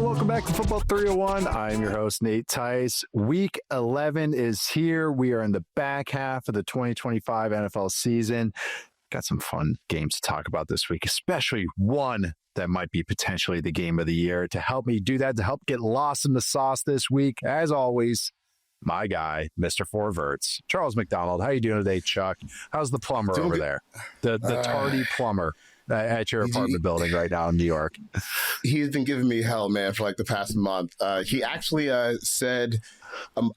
welcome back to Football 301. I'm your host, Nate Tice. Week 11 is here. We are in the back half of the 2025 NFL season. Got some fun games to talk about this week, especially one that might be potentially the game of the year. To help me do that, to help get lost in the sauce this week, as always, my guy, Mr. Four Verts, Charles McDonald. How you doing today, Chuck? How's the plumber over there? The tardy plumber at your apartment building right now in New York. He's been giving me hell, man, for like the past month. He actually said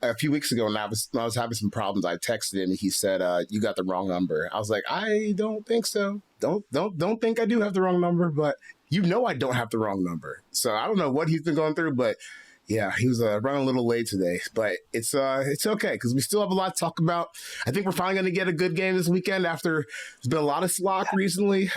a few weeks ago when I was having some problems, I texted him and he said, you got the wrong number. I was like, I don't think so. Don't think I do have the wrong number, but you know I don't have the wrong number. So I don't know what he's been going through, but yeah, he was running a little late today, but it's okay because we still have a lot to talk about. I think we're finally going to get a good game this weekend after there's been a lot of slop recently.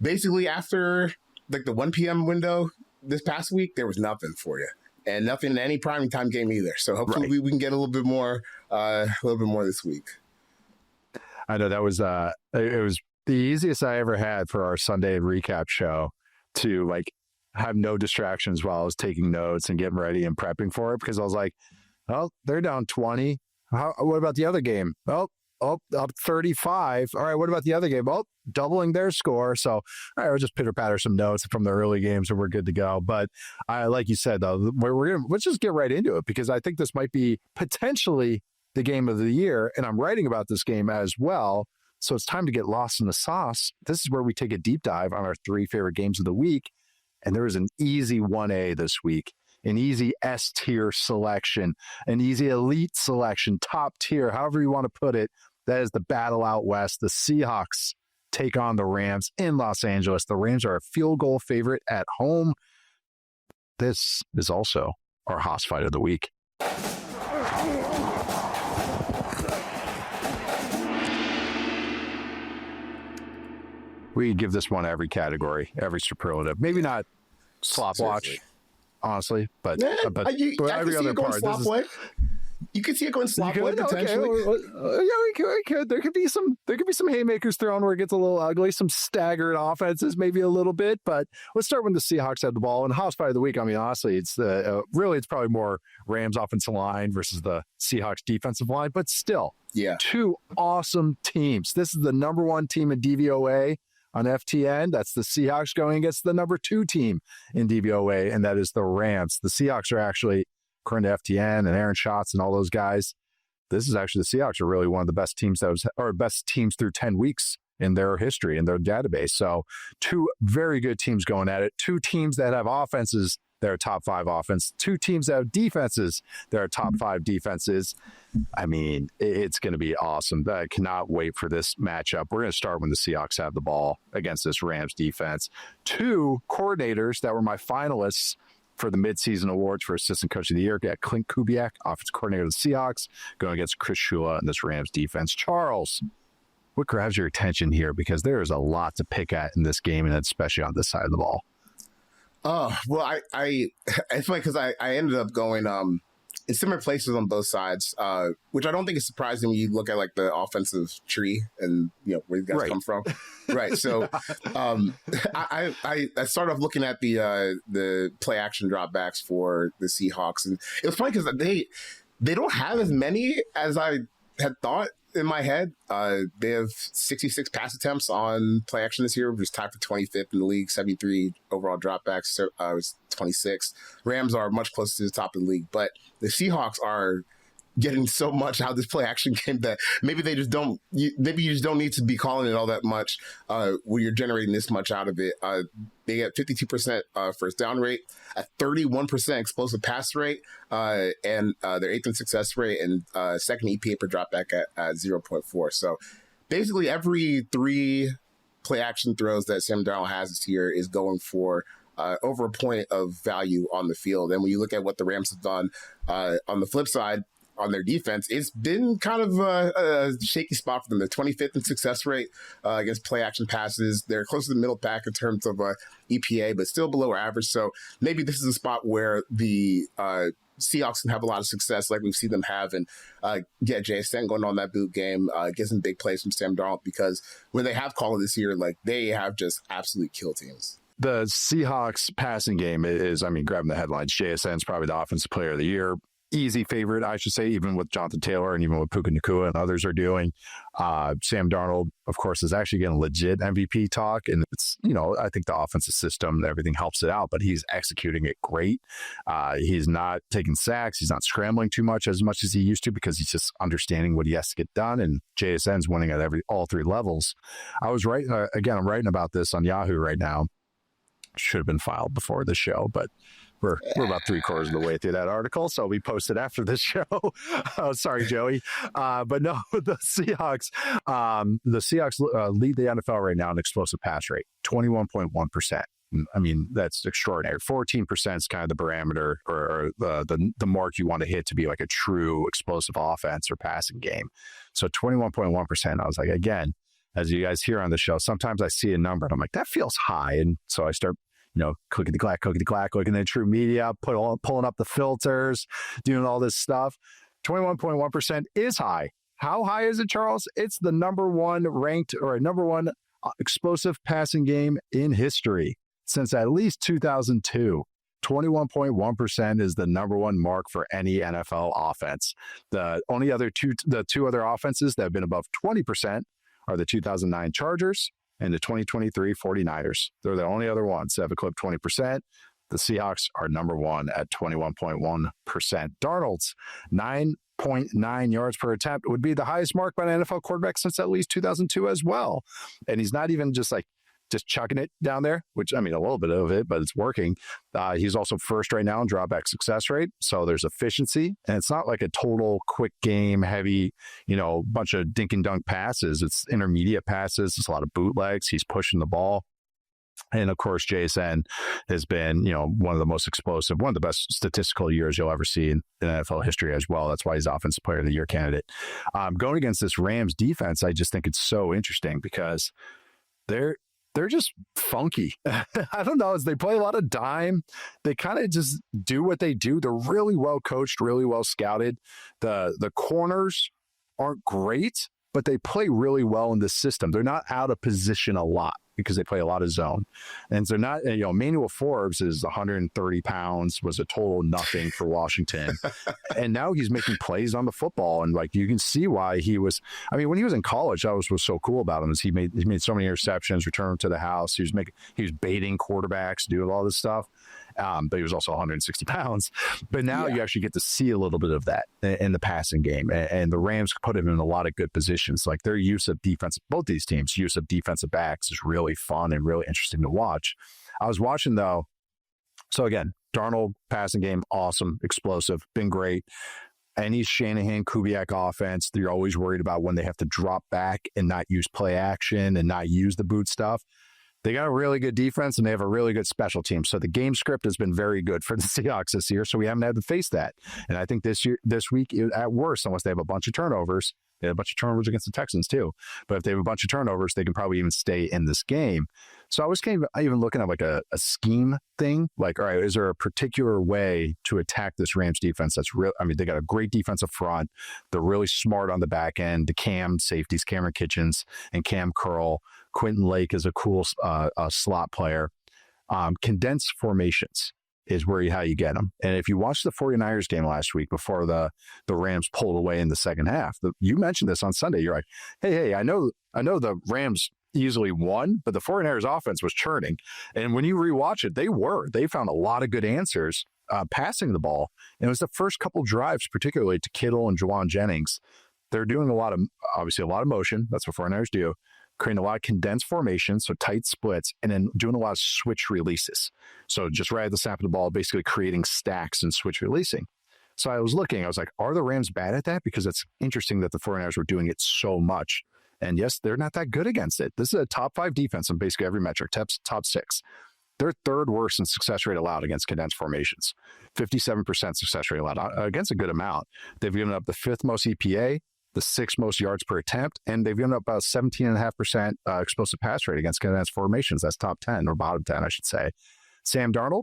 Basically, after like the 1 p.m. window this past week, there was nothing for you, and nothing in any prime time game either. So hopefully we can get a little bit more this week. I know that was it was the easiest I ever had for our Sunday recap show to like have no distractions while I was taking notes and getting ready and prepping for it, because I was like, oh, they're down 20. What about the other game? Oh, up 35. All right, what about the other game? Oh, doubling their score. So, all right, we'll just pitter-patter some notes from the early games and we're good to go. But like you said, though, let's just get right into it, because I think this might be potentially the game of the year, and I'm writing about this game as well. So it's time to get lost in the sauce. This is where we take a deep dive on our 3 favorite games of the week. And there is an easy 1A this week, an easy S-tier selection, an easy elite selection, top tier, however you want to put it. That is the battle out west. The Seahawks take on the Rams in Los Angeles. The Rams are a field goal favorite at home. This is also our Haas fight of the week. We could give this one every category, every superlative. Maybe not slop watch, honestly, but every other part. You could see it going slop way potentially. Okay. Yeah, we could. There could be some haymakers thrown where it gets a little ugly. Some staggered offenses, maybe a little bit. But let's start when the Seahawks had the ball. And Haas fight of the week. I mean, honestly, it's it's probably more Rams offensive line versus the Seahawks defensive line. But still, yeah, 2 awesome teams. This is the number 1 team in DVOA on FTN. That's the Seahawks going against the number 2 team in DVOA, and that is the Rams. The Seahawks are actually, according to FTN and Aaron Schatz and all those guys, this is actually the Seahawks are really one of the best teams best teams through 10 weeks in their history, in their database. So 2 very good teams going at it. 2 teams that have offenses that are top 5 offense. 2 teams that have defenses that are top 5 defenses. I mean, it's going to be awesome. I cannot wait for this matchup. We're going to start when the Seahawks have the ball against this Rams defense. 2 coordinators that were my finalists for the midseason awards for Assistant Coach of the Year. Got Clint Kubiak, offensive coordinator of the Seahawks, going against Chris Shula in this Rams defense. Charles, what grabs your attention here? Because there is a lot to pick at in this game, and especially on this side of the ball. Oh, well, it's funny because I ended up going in similar places on both sides, which I don't think is surprising when you look at like the offensive tree and where you guys come from. Right. So I started off looking at the play action dropbacks for the Seahawks, and it was funny because they don't have as many as I had thought in my head. They have 66 pass attempts on play action this year, which is tied for 25th in the league. 73 overall dropbacks. So, it was 26. Rams are much closer to the top of the league, but the Seahawks are getting so much out of this play action game that maybe they just don't. Maybe you just don't need to be calling it all that much when you're generating this much out of it. They get 52% first down rate, a 31% explosive pass rate, and their 8th in success rate, and 2nd EPA per dropback at 0.4. So basically, every 3 play action throws that Sam Darnold has this year is going for over a point of value on the field. And when you look at what the Rams have done on the flip side, on their defense, it's been kind of a shaky spot for them. They're 25th in success rate against play action passes. They're close to the middle pack in terms of EPA, but still below average. So maybe this is a spot where the Seahawks can have a lot of success like we've seen them have and get JSN going on that boot game, get some big plays from Sam Darnold, because when they have called this year, like they have just absolutely killed teams. the Seahawks passing game is, I mean, grabbing the headlines. JSN's probably the offensive player of the year. Easy favorite, I should say, even with Jonathan Taylor and even with Puka Davante and others are doing. Sam Darnold, of course, is actually getting legit MVP talk. And it's, I think the offensive system, everything helps it out, but he's executing it great. He's not taking sacks. He's not scrambling too much as he used to because he's just understanding what he has to get done. And JSN's winning at all three levels. I was writing, I'm writing about this on Yahoo right now. Should have been filed before the show, but we're about 3/4 of the way through that article, so we posted after this show. Oh, sorry, Joey. But no, the Seahawks lead the NFL right now in explosive pass rate, 21.1%. I mean, that's extraordinary. 14% is kind of the parameter or the mark you want to hit to be like a true explosive offense or passing game. So 21.1%. I was like, again, as you guys hear on the show, sometimes I see a number and I'm like, that feels high. And so I start, clicking the clack, looking at True Media, pulling up the filters, doing all this stuff. 21.1% is high. How high is it, Charles? It's the number one explosive passing game in history since at least 2002. 21.1% is the number one mark for any NFL offense. The two other offenses that have been above 20% are the 2009 Chargers and the 2023 49ers. They're the only other ones that have eclipsed 20%. The Seahawks are number one at 21.1%. Darnold's 9.9 yards per attempt would be the highest mark by an NFL quarterback since at least 2002 as well. And he's not even just chucking it down there, which, I mean, a little bit of it, but it's working. He's also first right now in dropback success rate. So there's efficiency. And it's not like a total quick game, heavy, bunch of dink and dunk passes. It's intermediate passes. It's a lot of bootlegs. He's pushing the ball. And of course, JSN has been, one of the most explosive, one of the best statistical years you'll ever see in NFL history as well. That's why he's Offensive Player of the Year candidate. Going against this Rams defense, I just think it's so interesting because they're just funky. I don't know. As they play a lot of dime, they kind of just do what they do. They're really well coached, really well scouted. The corners aren't great, but they play really well in the system. They're not out of position a lot because they play a lot of zone. And so not, Manuel Forbes is 130 pounds, was a total nothing for Washington. And now he's making plays on the football. And you can see why when he was in college, that was what's so cool about him is he made so many interceptions, returned to the house. He was baiting quarterbacks, doing all this stuff. But he was also 160 pounds. But now you actually get to see a little bit of that in the passing game. And the Rams put him in a lot of good positions. Like their use of defense, both these teams' use of defensive backs is really fun and really interesting to watch. I was watching though. So again, Darnold passing game, awesome, explosive, been great. Any Shanahan Kubiak offense, they're always worried about when they have to drop back and not use play action and not use the boot stuff. They got a really good defense and they have a really good special team. So the game script has been very good for the Seahawks this year. So we haven't had to face that. And I think this week, at worst, unless they have a bunch of turnovers, they have a bunch of turnovers against the Texans too. But if they have a bunch of turnovers, they can probably even stay in this game. So I was kind of even looking at a scheme thing. All right, is there a particular way to attack this Rams defense that's real? I mean, they got a great defensive front. They're really smart on the back end. The Cam safeties, Cameron Kitchens and Cam Curl. Quentin Lake is a cool slot player. Condensed formations is how you get them. And if you watched the 49ers game last week before the Rams pulled away in the second half, you mentioned this on Sunday. You're like, hey, I know the Rams easily won, but the 49ers offense was churning. And when you rewatch it, they found a lot of good answers passing the ball. And it was the first couple drives, particularly to Kittle and Juwan Jennings. They're doing a lot of motion. That's what 49ers do. Creating a lot of condensed formations, so tight splits, and then doing a lot of switch releases. So just right at the snap of the ball, basically creating stacks and switch releasing. So I was like, are the Rams bad at that? Because it's interesting that the 49ers were doing it so much. And yes, they're not that good against it. This is a top 5 defense on basically every metric, top 6. They're third worst in success rate allowed against condensed formations. 57% success rate allowed against a good amount. They've given up the 5th most EPA, the 6th most yards per attempt, and they've given up about 17.5% explosive pass rate against condensed formations. That's top 10 or bottom 10, I should say. Sam Darnold,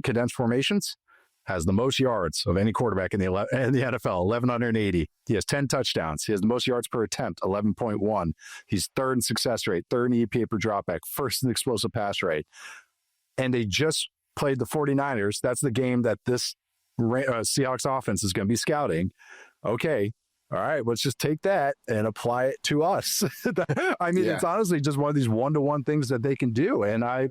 condensed formations, has the most yards of any quarterback in the NFL, 1,180. He has 10 touchdowns. He has the most yards per attempt, 11.1. He's 3rd in success rate, 3rd in EPA per dropback, 1st in explosive pass rate. and they just played the 49ers. That's the game that this Seahawks offense is going to be scouting. Okay, all right, let's just take that and apply it to us. I mean, It's honestly just one of these one-to-one things that they can do. And I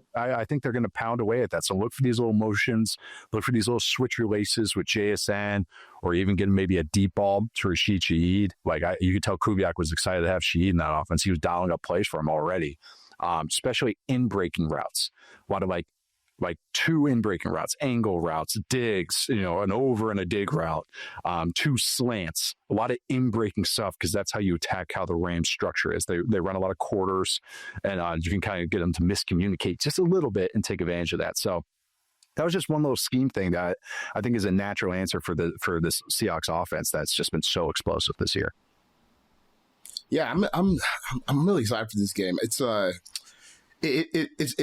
think they're going to pound away at that. So look for these little motions, look for these little switch releases with JSN, or even getting maybe a deep ball to Rashid Shaheed. Like you could tell Kubiak was excited to have Shaheed in that offense. He was dialing up plays for him already, especially in breaking routes. A lot of like two in breaking routes, angle routes, digs, an over and a dig route, two slants, a lot of in breaking stuff, because that's how you attack how the Rams structure is. They run a lot of quarters, and you can kind of get them to miscommunicate just a little bit and take advantage of that. So that was just one little scheme thing that I think is a natural answer for this Seahawks offense that's just been so explosive this year. Yeah, I'm really excited for this game. It's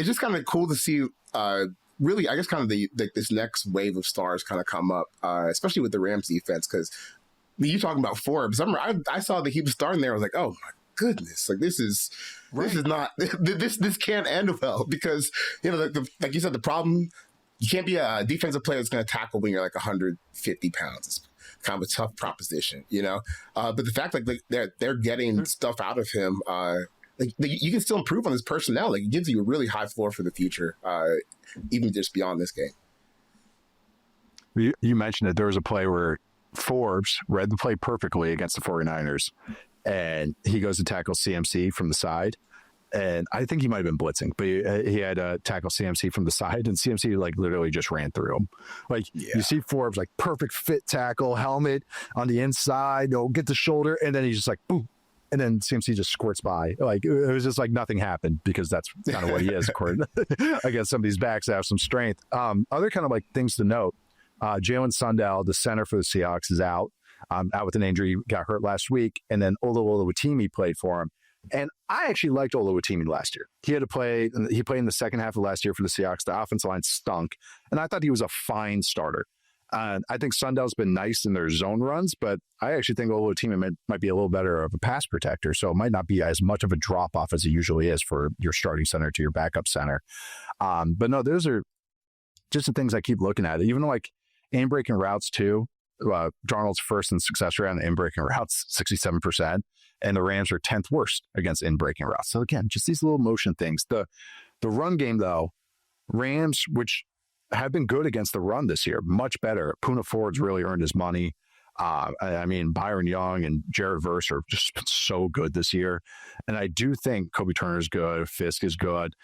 just kind of cool to see. Really, I guess kind of this next wave of stars kind of come up, especially with the Rams defense. Because you talking about Forbes, I saw that he was starting there. I was like, oh my goodness, like this is not this can't end well, because like you said, the problem, you can't be a defensive player that's going to tackle when you're like 150 pounds. It's kind of a tough proposition, But the fact they're getting stuff out of him. You can still improve on his personnel. Like, it gives you a really high floor for the future, even just beyond this game. You mentioned it. There was a play where Forbes read the play perfectly against the 49ers, and he goes to tackle CMC from the side. And I think he might have been blitzing, but he had to tackle CMC from the side, and CMC literally just ran through him. You see Forbes, perfect fit tackle, helmet on the inside, get the shoulder, and then he's just boom. And then CMC just squirts by. It was just nothing happened, because that's kind of what he is, according I guess some of these backs have some strength. Other kind of things to note, Jalen Sundell, the center for the Seahawks, is out with an injury, got hurt last week. And then Oluwatimi played for him. And I actually liked Oluwatimi last year. He played in the second half of last year for the Seahawks. The offensive line stunk, and I thought he was a fine starter. I think Sundell's been nice in their zone runs, but I actually think Oluwatimi might be a little better of a pass protector, so it might not be as much of a drop-off as it usually is for your starting center to your backup center. But no, those are just the things I keep looking at. Even in-breaking routes, too. Darnold's first in success rate on in-breaking routes, 67%, and the Rams are 10th worst against in-breaking routes. So again, just these little motion things. The run game, though, Rams, which have been good against the run this year, much better. Poona Ford's really earned his money. Byron Young and Jared Verse have just been so good this year. And I do think Kobe Turner's good, Fisk is good.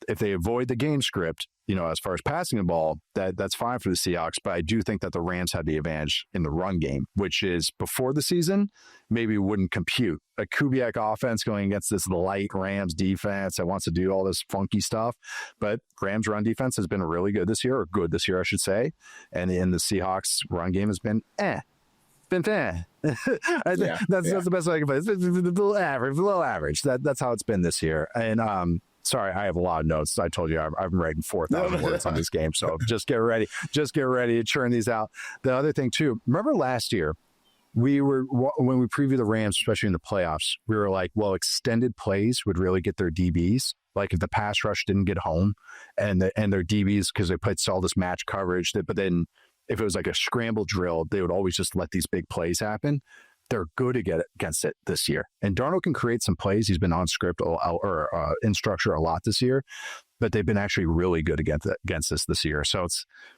If they avoid the game script, as far as passing the ball, that's fine for the Seahawks. But I do think that the Rams had the advantage in the run game, which is before the season, maybe wouldn't compute. A Kubiak offense going against this light Rams defense that wants to do all this funky stuff. But Rams run defense has been really good this year, or good this year, I should say. And in the Seahawks run game has been That's the best way I can put it. It's a little average. That's how it's been this year. And sorry, I have a lot of notes. I told you I've been writing 4,000 words on this game, so just get ready to churn these out. The other thing too, remember last year when we previewed the Rams, especially in the playoffs, we were like, well, extended plays would really get their DBs. Like if the pass rush didn't get home, and their DBs, because they played all this match coverage, but then if it was like a scramble drill, they would always just let these big plays happen. They're good against it this year. And Darnold can create some plays. He's been on script or in structure a lot this year, but they've been actually really good against this year. So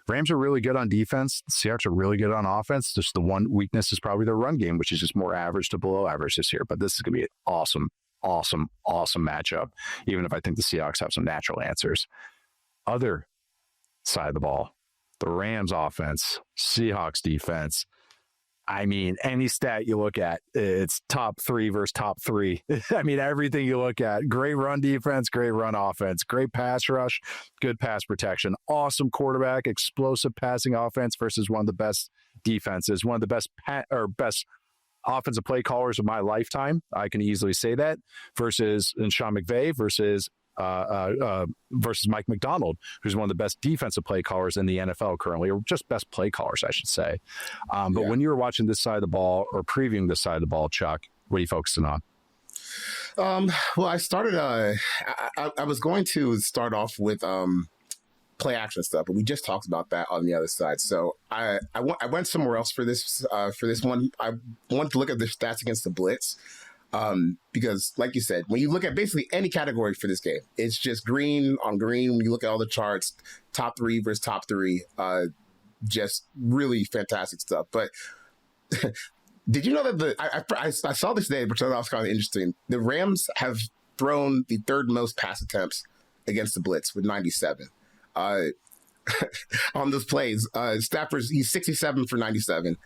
Rams are really good on defense. The Seahawks are really good on offense. Just the one weakness is probably their run game, which is just more average to below average this year. But this is going to be an awesome matchup, even if I think the Seahawks have some natural answers. Other side of the ball, the Rams offense, Seahawks defense. I mean, any stat you look at, it's top 3 versus top 3. I mean, everything you look at, great run defense, great run offense, great pass rush, good pass protection, awesome quarterback, explosive passing offense versus one of the best defenses, one of the best best offensive play callers of my lifetime. I can easily say that versus Sean McVay versus Mike McDonald, who's one of the best defensive play callers in the NFL currently, or just best play callers, I should say. But when you were watching this side of the ball or previewing this side of the ball, Chuck, what are you focusing on? Well, I started. I was going to start off with play action stuff, but we just talked about that on the other side. So I went somewhere else for this one. I wanted to look at the stats against the blitz. Because like you said, when you look at basically any category for this game, it's just green on green. When you look at all the charts, top 3 versus top 3, just really fantastic stuff. But did you know that I saw this today, which I thought was kind of interesting. The Rams have thrown the 3rd most pass attempts against the blitz with 97. On those plays, Stafford's, he's 67 for 97.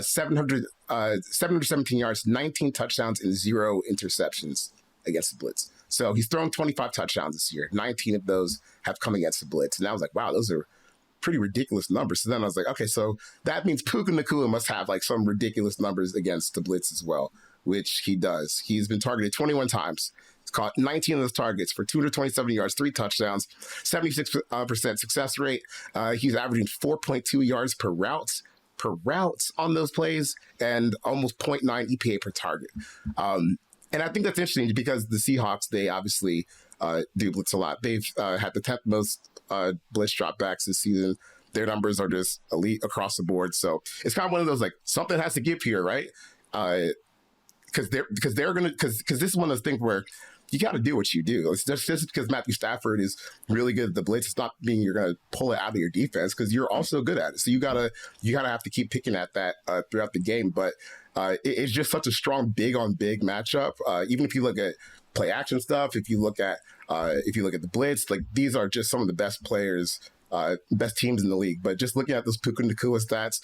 717 yards, 19 touchdowns, and 0 interceptions against the blitz. So he's thrown 25 touchdowns this year. 19 of those have come against the blitz. And I was like, wow, those are pretty ridiculous numbers. So then I was like, okay, so that means Puka Davante must have like some ridiculous numbers against the blitz as well, which he does. He's been targeted 21 times. He's caught 19 of those targets for 227 yards, 3 touchdowns, 76% success rate. He's averaging 4.2 yards per route on those plays, and almost 0.9 EPA per target. And I think that's interesting because the Seahawks, they obviously do blitz a lot. They've had the 10th most blitz dropbacks this season. Their numbers are just elite across the board. So it's kind of one of those, like, something has to give here, right? Because this is one of those things where you got to do what you do. It's just because Matthew Stafford is really good at the blitz. It's not meaning you're going to pull it out of your defense, because you're also good at it. So you gotta have to keep picking at that throughout the game. But it's just such a strong big on big matchup. Even if you look at play action stuff, if you look at the blitz, like, these are just some of the best players, best teams in the league. But just looking at those Puka Davante stats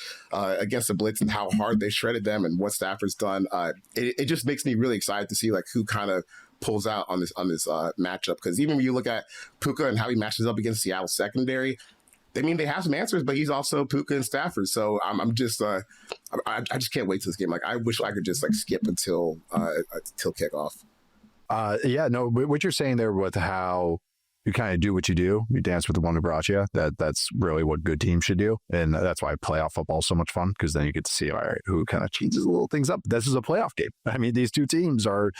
against the blitz and how hard they shredded them and what Stafford's done, it just makes me really excited to see like who kind of pulls out on this matchup. Because even when you look at Puka and how he matches up against Seattle secondary, I mean, they have some answers, but he's also Puka and Stafford. So I just can't wait to this game. Like, I wish I could just like skip until kickoff. Yeah, no, what you're saying there with how you kind of do what you do, you dance with the one who brought you, that's really what good teams should do. And that's why playoff football is so much fun, because then you get to see, all right, who kind of changes little things up. This is a playoff game. I mean, these two teams are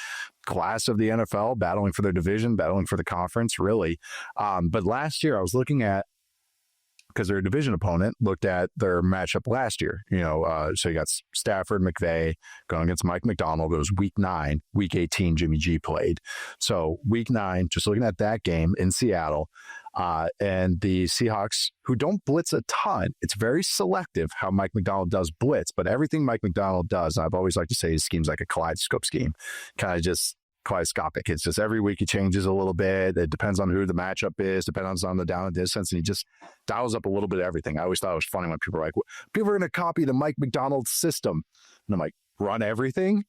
class of the NFL, battling for their division, battling for the conference, really. But last year I was looking at, because their division opponent looked at their matchup last year, so you got Stafford, McVay going against Mike McDonald. It was week 9, week 18, Jimmy G played. So week 9, just looking at that game in Seattle, and the Seahawks, who don't blitz a ton, it's very selective how Mike McDonald does blitz, but everything Mike McDonald does, I've always liked to say his scheme's like a kaleidoscope scheme, kind of just kaleidoscopic. It's just every week he changes a little bit. It depends on who the matchup is, depends on the down and distance, and he just dials up a little bit of everything. I always thought it was funny when people are like, people are going to copy the Mike McDonald system. And I'm like, run everything?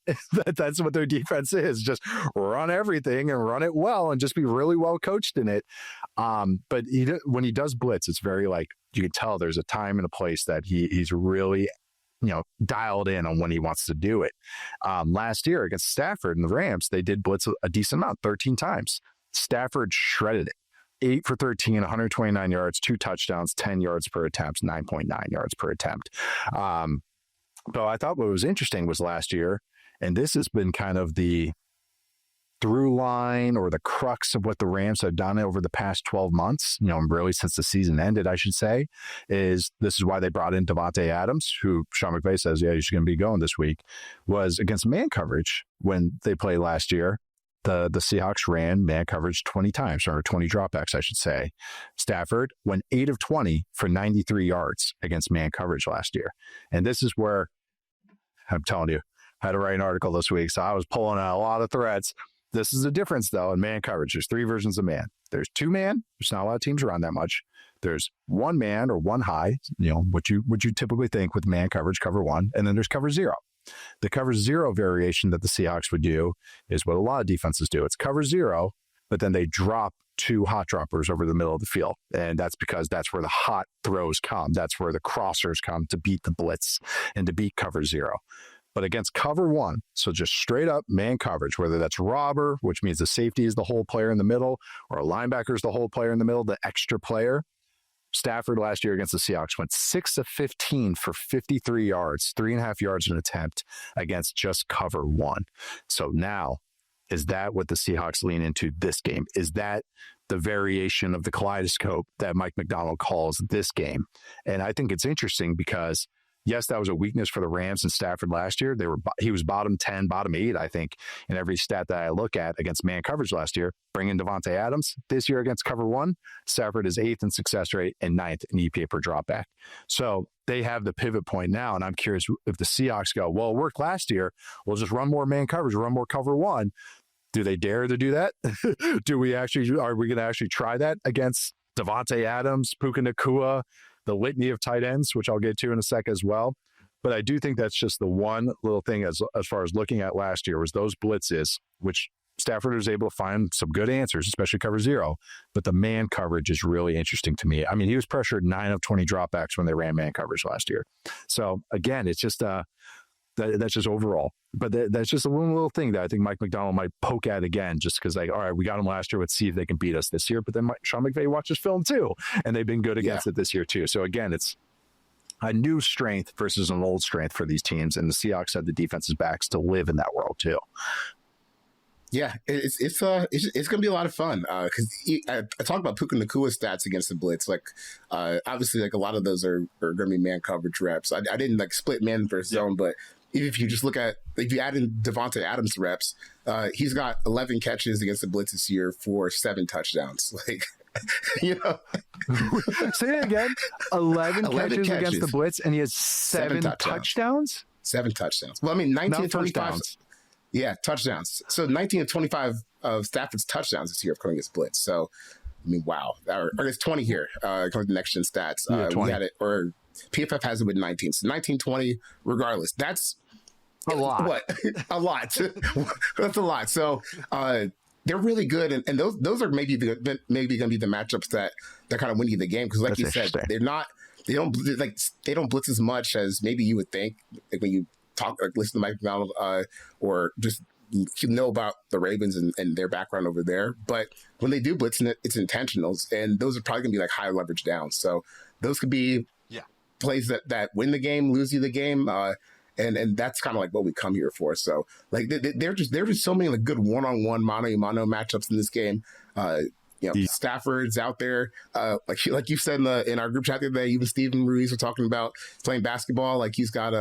That's what their defense is. Just run everything and run it well and just be really well coached in it. But when he does blitz, it's very like, you can tell there's a time and a place that he's really dialed in on when he wants to do it. Last year against Stafford and the Rams, they did blitz a decent amount, 13 times. Stafford shredded it. 8 for 13, 129 yards, 2 touchdowns, 10 yards per attempt, 9.9 yards per attempt. But I thought what was interesting was last year, and this has been kind of the through line or the crux of what the Rams have done over the past 12 months, really since the season ended, I should say, is this is why they brought in Davante Adams, who Sean McVay says, yeah, he's going to be going this week, was against man coverage when they played last year. The Seahawks ran man coverage 20 times, or 20 dropbacks, I should say. Stafford went 8 of 20 for 93 yards against man coverage last year. And this is where, I'm telling you, I had to write an article this week, so I was pulling out a lot of threads. This is the difference, though, in man coverage. There's 3 versions of man. There's 2 man. There's not a lot of teams around that much. There's 1 man or 1 high, what you typically think with man coverage, cover 1. And then there's cover 0. The cover 0 variation that the Seahawks would do is what a lot of defenses do. It's cover 0, but then they drop 2 hot droppers over the middle of the field. And that's because that's where the hot throws come. That's where the crossers come to beat the blitz and to beat cover 0. But against cover 1, so just straight up man coverage, whether that's robber, which means the safety is the whole player in the middle, or a linebacker is the whole player in the middle, the extra player. Stafford last year against the Seahawks went 6 of 15 for 53 yards, 3.5 yards an attempt against just cover 1. So now, is that what the Seahawks lean into this game? Is that the variation of the kaleidoscope that Mike McDonald calls this game. And I think it's interesting because, yes, that was a weakness for the Rams and Stafford last year. He was bottom 10, bottom 8, I think, in every stat that I look at against man coverage last year. Bring in Davante Adams. This year against cover 1, Stafford is 8th in success rate and 9th in EPA per dropback. So they have the pivot point now, and I'm curious if the Seahawks go, well, it worked last year. We'll just run more man coverage, run more cover 1. Do they dare to do that? Are we going to actually try that against Davante Adams, Puka Davante, the litany of tight ends, which I'll get to in a sec as well? But I do think that's just the one little thing as far as looking at last year was those blitzes, which Stafford was able to find some good answers, especially cover 0. But the man coverage is really interesting to me. I mean, he was pressured 9 of 20 dropbacks when they ran man coverage last year. So again, it's just that's just overall. But that's just a one little thing that I think Mike McDonald might poke at again, just because, like, all right, we got him last year. Let's see if they can beat us this year. But then Sean McVay watches film too, and they've been good against it this year too. So again, it's a new strength versus an old strength for these teams, and the Seahawks have the defensive backs to live in that world too. Yeah, it's going to be a lot of fun because I talked about Puka Davante stats against the blitz. Like, obviously, like a lot of those are going to be man coverage reps. I didn't like split man versus zone, but if you just look at, if you add in Davante Adams reps, he's got 11 catches against the blitz this year for 7 touchdowns. Like, you know, say it again. 11 catches against the blitz, and he has 7 touchdowns. 7 touchdowns. Well, I mean, 19 of 25. Yeah, touchdowns. So 19 of 25 of Stafford's touchdowns this year have come against blitz. So, I mean, wow. Or it's 20 here, according to Next Gen Stats. We had it, or PFF has it with 19. So 19, 20, regardless. That's a lot. What? A lot. That's a lot. So they're really good. And those are maybe going to be the matchups that kind of win you the game. Because like you said, they don't blitz as much as maybe you would think. Like when you listen to Mike McDonald or just know about the Ravens and their background over there. But when they do blitz, it's intentionals, and those are probably going to be like high leverage downs. So those could be plays that win the game, lose you the game, and that's kind of like what we come here for. So like there's just so many like good one-on-one mano-a-mano matchups in this game. Stafford's out there, like you said in our group chat the other day. Even Steven Ruiz were talking about playing basketball. Like he's got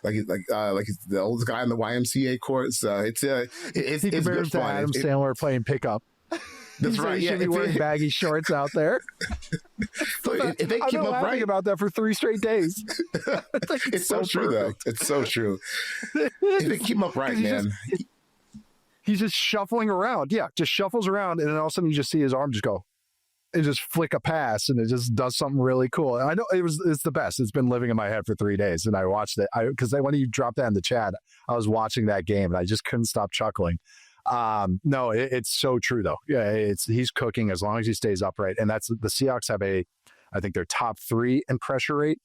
like he's the oldest guy in the YMCA court. So it's good fun. Adam Sandler playing pickup. That's right. He should be wearing baggy shorts out there. So if they keep up right about that for 3 straight days. It's so true though. It's so true. If they keep up right, man. He's just shuffling around. Yeah, just shuffles around, and then all of a sudden you just see his arm just go and just flick a pass, and it just does something really cool. And I know it's the best. It's been living in my head for 3 days, and I watched it because when you dropped that in the chat, I was watching that game, and I just couldn't stop chuckling. No, it's so true though. Yeah, he's cooking as long as he stays upright, and that's the Seahawks have I think they're top 3 in pressure rate.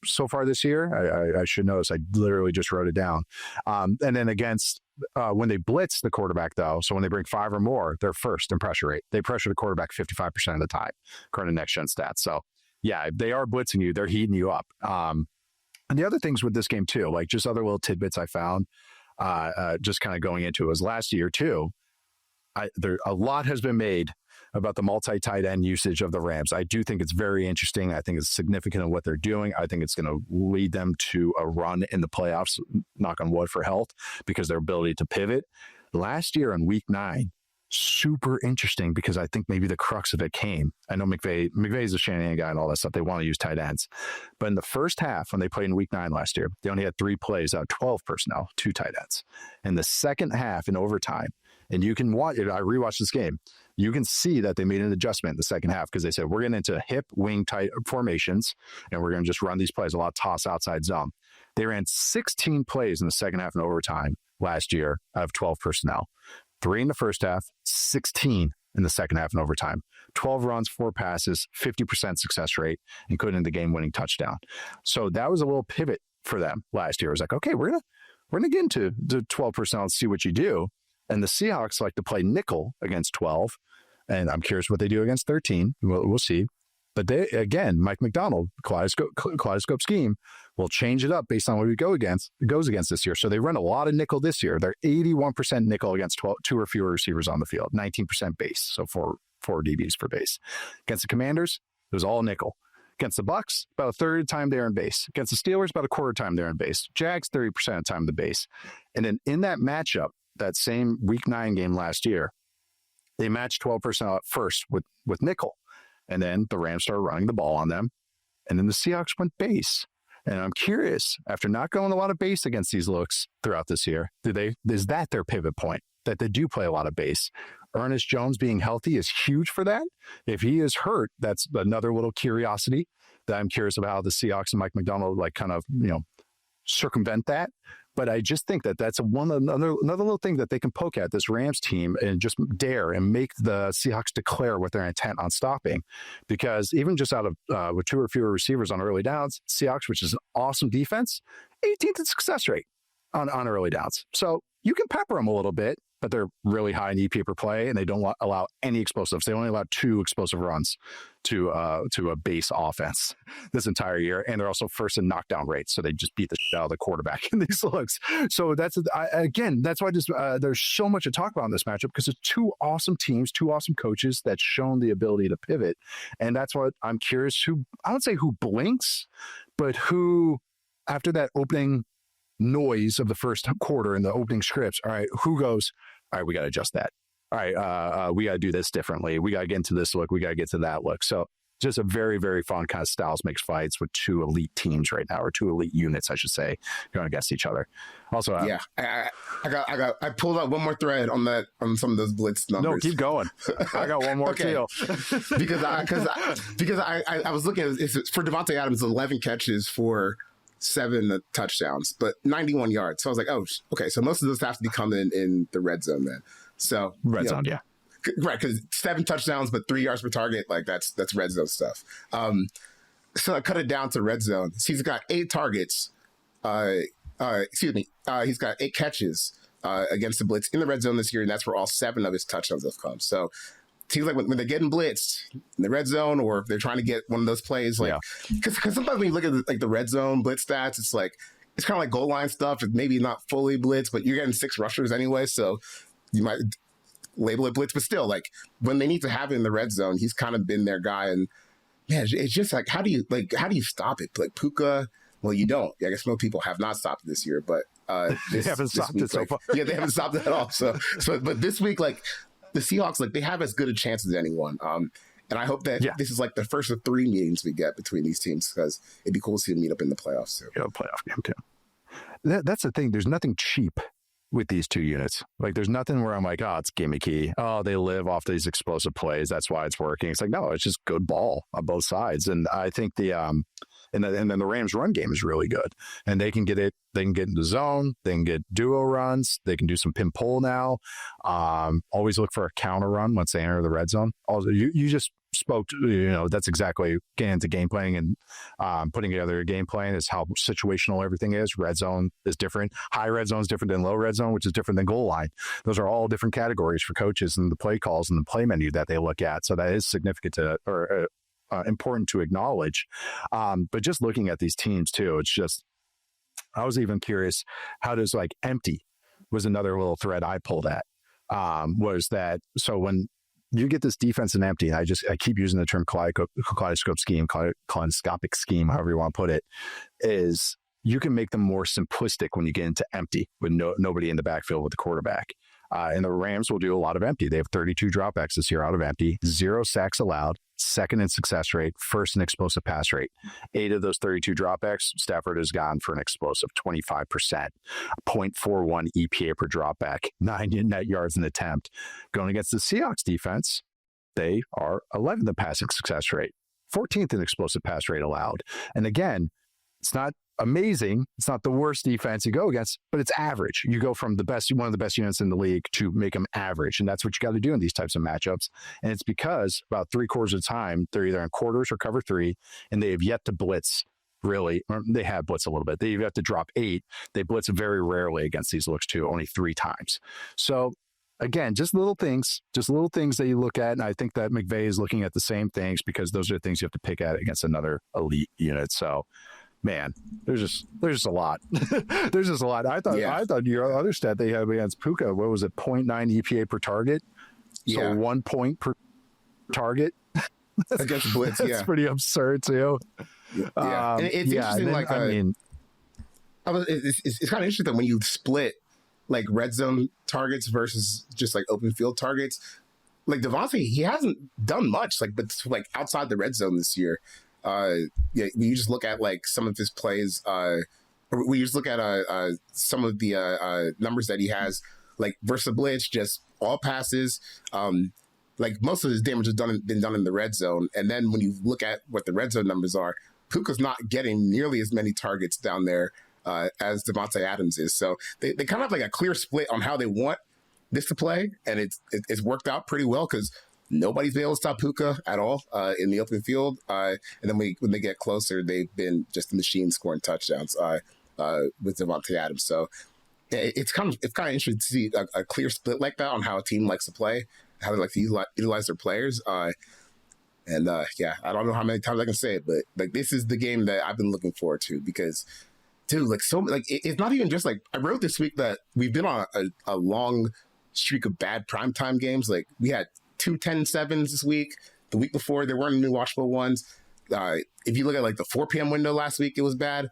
So far this year, I should notice. I literally just wrote it down. And then against when they blitz the quarterback, though, so when they bring 5 or more, they're first in pressure rate. They pressure the quarterback 55% of the time, according to Next Gen Stats. So yeah, they are blitzing you. They're heating you up. And the other things with this game too, like just other little tidbits I found, just kind of going into it, was last year too. A lot has been made about the multi-tight end usage of the Rams. I do think it's very interesting. I think it's significant in what they're doing. I think it's going to lead them to a run in the playoffs, knock on wood for health, because their ability to pivot. Last year in week 9, super interesting, because I think maybe the crux of it came. I know McVay's a Shanahan guy and all that stuff. They want to use tight ends. But in the first half, when they played in week 9 last year, they only had 3 plays out of 12 personnel, 2 tight ends. In the second half in overtime, and you can watch it, I rewatched this game, you can see that they made an adjustment in the second half, because they said, we're getting into hip wing tight formations, and we're going to just run these plays, a lot of toss outside zone. They ran 16 plays in the second half in overtime last year out of 12 personnel. 3 in the first half, 16 in the second half in overtime. 12 runs, 4 passes, 50% success rate, including the game-winning touchdown. So that was a little pivot for them last year. It was like, okay, we're gonna get into the 12 personnel and see what you do. And the Seahawks like to play nickel against 12, and I'm curious what they do against 13. We'll see. But they, again, Mike McDonald, kaleidoscope scheme, will change it up based on what it goes against this year. So they run a lot of nickel this year. They're 81% nickel against 2 or fewer receivers on the field, 19% base. So for 4 DBs for base. Against the Commanders, it was all nickel. Against the Bucks, about a third of the time they're in base. Against the Steelers, about a quarter of the time they're in base. Jags, 30% of the time the base. And then in that matchup, that same Week 9 game last year, they matched 12% at first with nickel. And then the Rams started running the ball on them. And then the Seahawks went base. And I'm curious, after not going a lot of base against these looks throughout this year, is that their pivot point, that they do play a lot of base? Ernest Jones being healthy is huge for that. If he is hurt, that's another little curiosity that I'm curious about how the Seahawks and Mike McDonald circumvent that. But I just think that that's another little thing that they can poke at this Rams team and just dare and make the Seahawks declare what their intent on stopping. Because even just out of with 2 or fewer receivers on early downs, Seahawks, which is an awesome defense, 18th in success rate on early downs. So you can pepper them a little bit, but they're really high in EP per play, and they don't allow any explosives. They only allow 2 explosive runs to a base offense this entire year, and they're also first in knockdown rates, so they just beat the shit out of the quarterback in these looks. So that's why there's so much to talk about in this matchup, because it's 2 awesome teams, 2 awesome coaches that's shown the ability to pivot, and that's what I'm curious I would say who blinks, but who, after that opening noise of the first quarter in the opening scripts, all right, who goes, all right, we got to adjust that. All right, we got to do this differently. We got to get into this look. We got to get to that look. So just a very, very fun kind of styles makes fights with 2 elite teams right now, or 2 elite units, I should say, going against each other. Also, I pulled out one more thread on some of those blitz numbers. No, keep going. I got one more too. because I was looking at it, for Davante Adams, 11 catches for 7 touchdowns, but 91 yards. So I was like, oh, okay. So most of those have to be coming in the red zone then. So red zone, yeah. Right, because 7 touchdowns, but 3 yards per target, like that's red zone stuff. So I cut it down to red zone. So he's got 8 targets. He's got 8 catches against the blitz in the red zone this year, and that's where all 7 of his touchdowns have come. So seems like when they're getting blitzed in the red zone, or if they're trying to get one of those plays, like, because sometimes when you look at the red zone blitz stats, it's kind of like goal line stuff. It's maybe not fully blitz, but you're getting 6 rushers anyway, so you might label it blitz. But still, like, when they need to have it in the red zone, he's kind of been their guy. And man, it's just like, how do you stop it? Like Puka, well, you don't. I guess most people have not stopped it this year, but they haven't stopped it so far. Yeah, they haven't stopped it at all. So, but this week, like, the Seahawks, like, they have as good a chance as anyone. And I hope that this is like the first of 3 meetings we get between these teams, because it'd be cool to see them meet up in the playoffs too. Yeah, playoff game too. That's the thing. There's nothing cheap with these 2 units. Like, there's nothing where I'm like, oh, it's gimmicky. Oh, they live off these explosive plays. That's why it's working. It's like, no, it's just good ball on both sides. And I think and then the Rams run game is really good, and they can get it. They can get in the zone. They can get duo runs. They can do some pin pull now. Always look for a counter run once they enter the red zone. Also, you just spoke to, that's exactly getting into game planning and putting together a game plan is how situational everything is. Red zone is different. High red zone is different than low red zone, which is different than goal line. Those are all different categories for coaches and the play calls and the play menu that they look at. So that is significant important to acknowledge. But just looking at these teams too, it's just, I was even curious, how does like empty was another little thread I pulled at, was that, so when you get this defense in empty, and I keep using the term kaleidoscopic scheme, however you want to put it, is you can make them more simplistic when you get into empty with nobody in the backfield with the quarterback. And the Rams will do a lot of empty. They have 32 dropbacks this year out of empty, 0 sacks allowed, 2nd in success rate, 1st in explosive pass rate. 8 of those 32 dropbacks, Stafford has gone for an explosive 25%, 0.41 EPA per dropback, 9 net yards an attempt. Going against the Seahawks defense, they are 11th in passing success rate, 14th in explosive pass rate allowed. And again, it's not amazing. It's not the worst defense you go against, but it's average. You go from one of the best units in the league to make them average. And that's what you got to do in these types of matchups. And it's because about 3/4 of the time, they're either in quarters or cover 3, and they have yet to blitz really. Or they have blitzed a little bit. They have to drop 8. They blitz very rarely against these looks too, only 3 times. So again, just little things that you look at. And I think that McVay is looking at the same things, because those are the things you have to pick at against another elite unit. So, man, there's just a lot. There's just a lot. I thought your other stat they had against Puka, what was it, 0.9 EPA per target? So 1 point per target against blitz. That's Yeah, pretty absurd too. yeah. And it's interesting. Then, like, it's kind of interesting that when you split like red zone targets versus just like open field targets, like Davante, he hasn't done much, like, but like outside the red zone this year. Yeah, when you just look at like some of his plays, or when you just look at some of the numbers that he has, like versus blitz, just all passes. Like most of his damage has been done in the red zone, and then when you look at what the red zone numbers are, Puka's not getting nearly as many targets down there as Davante Adams is. So they kind of have like a clear split on how they want this to play, and it's worked out pretty well because nobody's been able to stop Puka at all in the open field. And then when they get closer, they've been just a machine scoring touchdowns with Davante Adams. So it's kind of interesting to see a clear split like that on how a team likes to play, how they like to utilize their players. Yeah, I don't know how many times I can say it, but like this is the game that I've been looking forward to because, dude, like it's not even just like I wrote this week that we've been on a long streak of bad primetime games. Like we had 2 10-7s this week. The week before there weren't any watchable ones. If you look at like the 4 p.m. window last week, it was bad.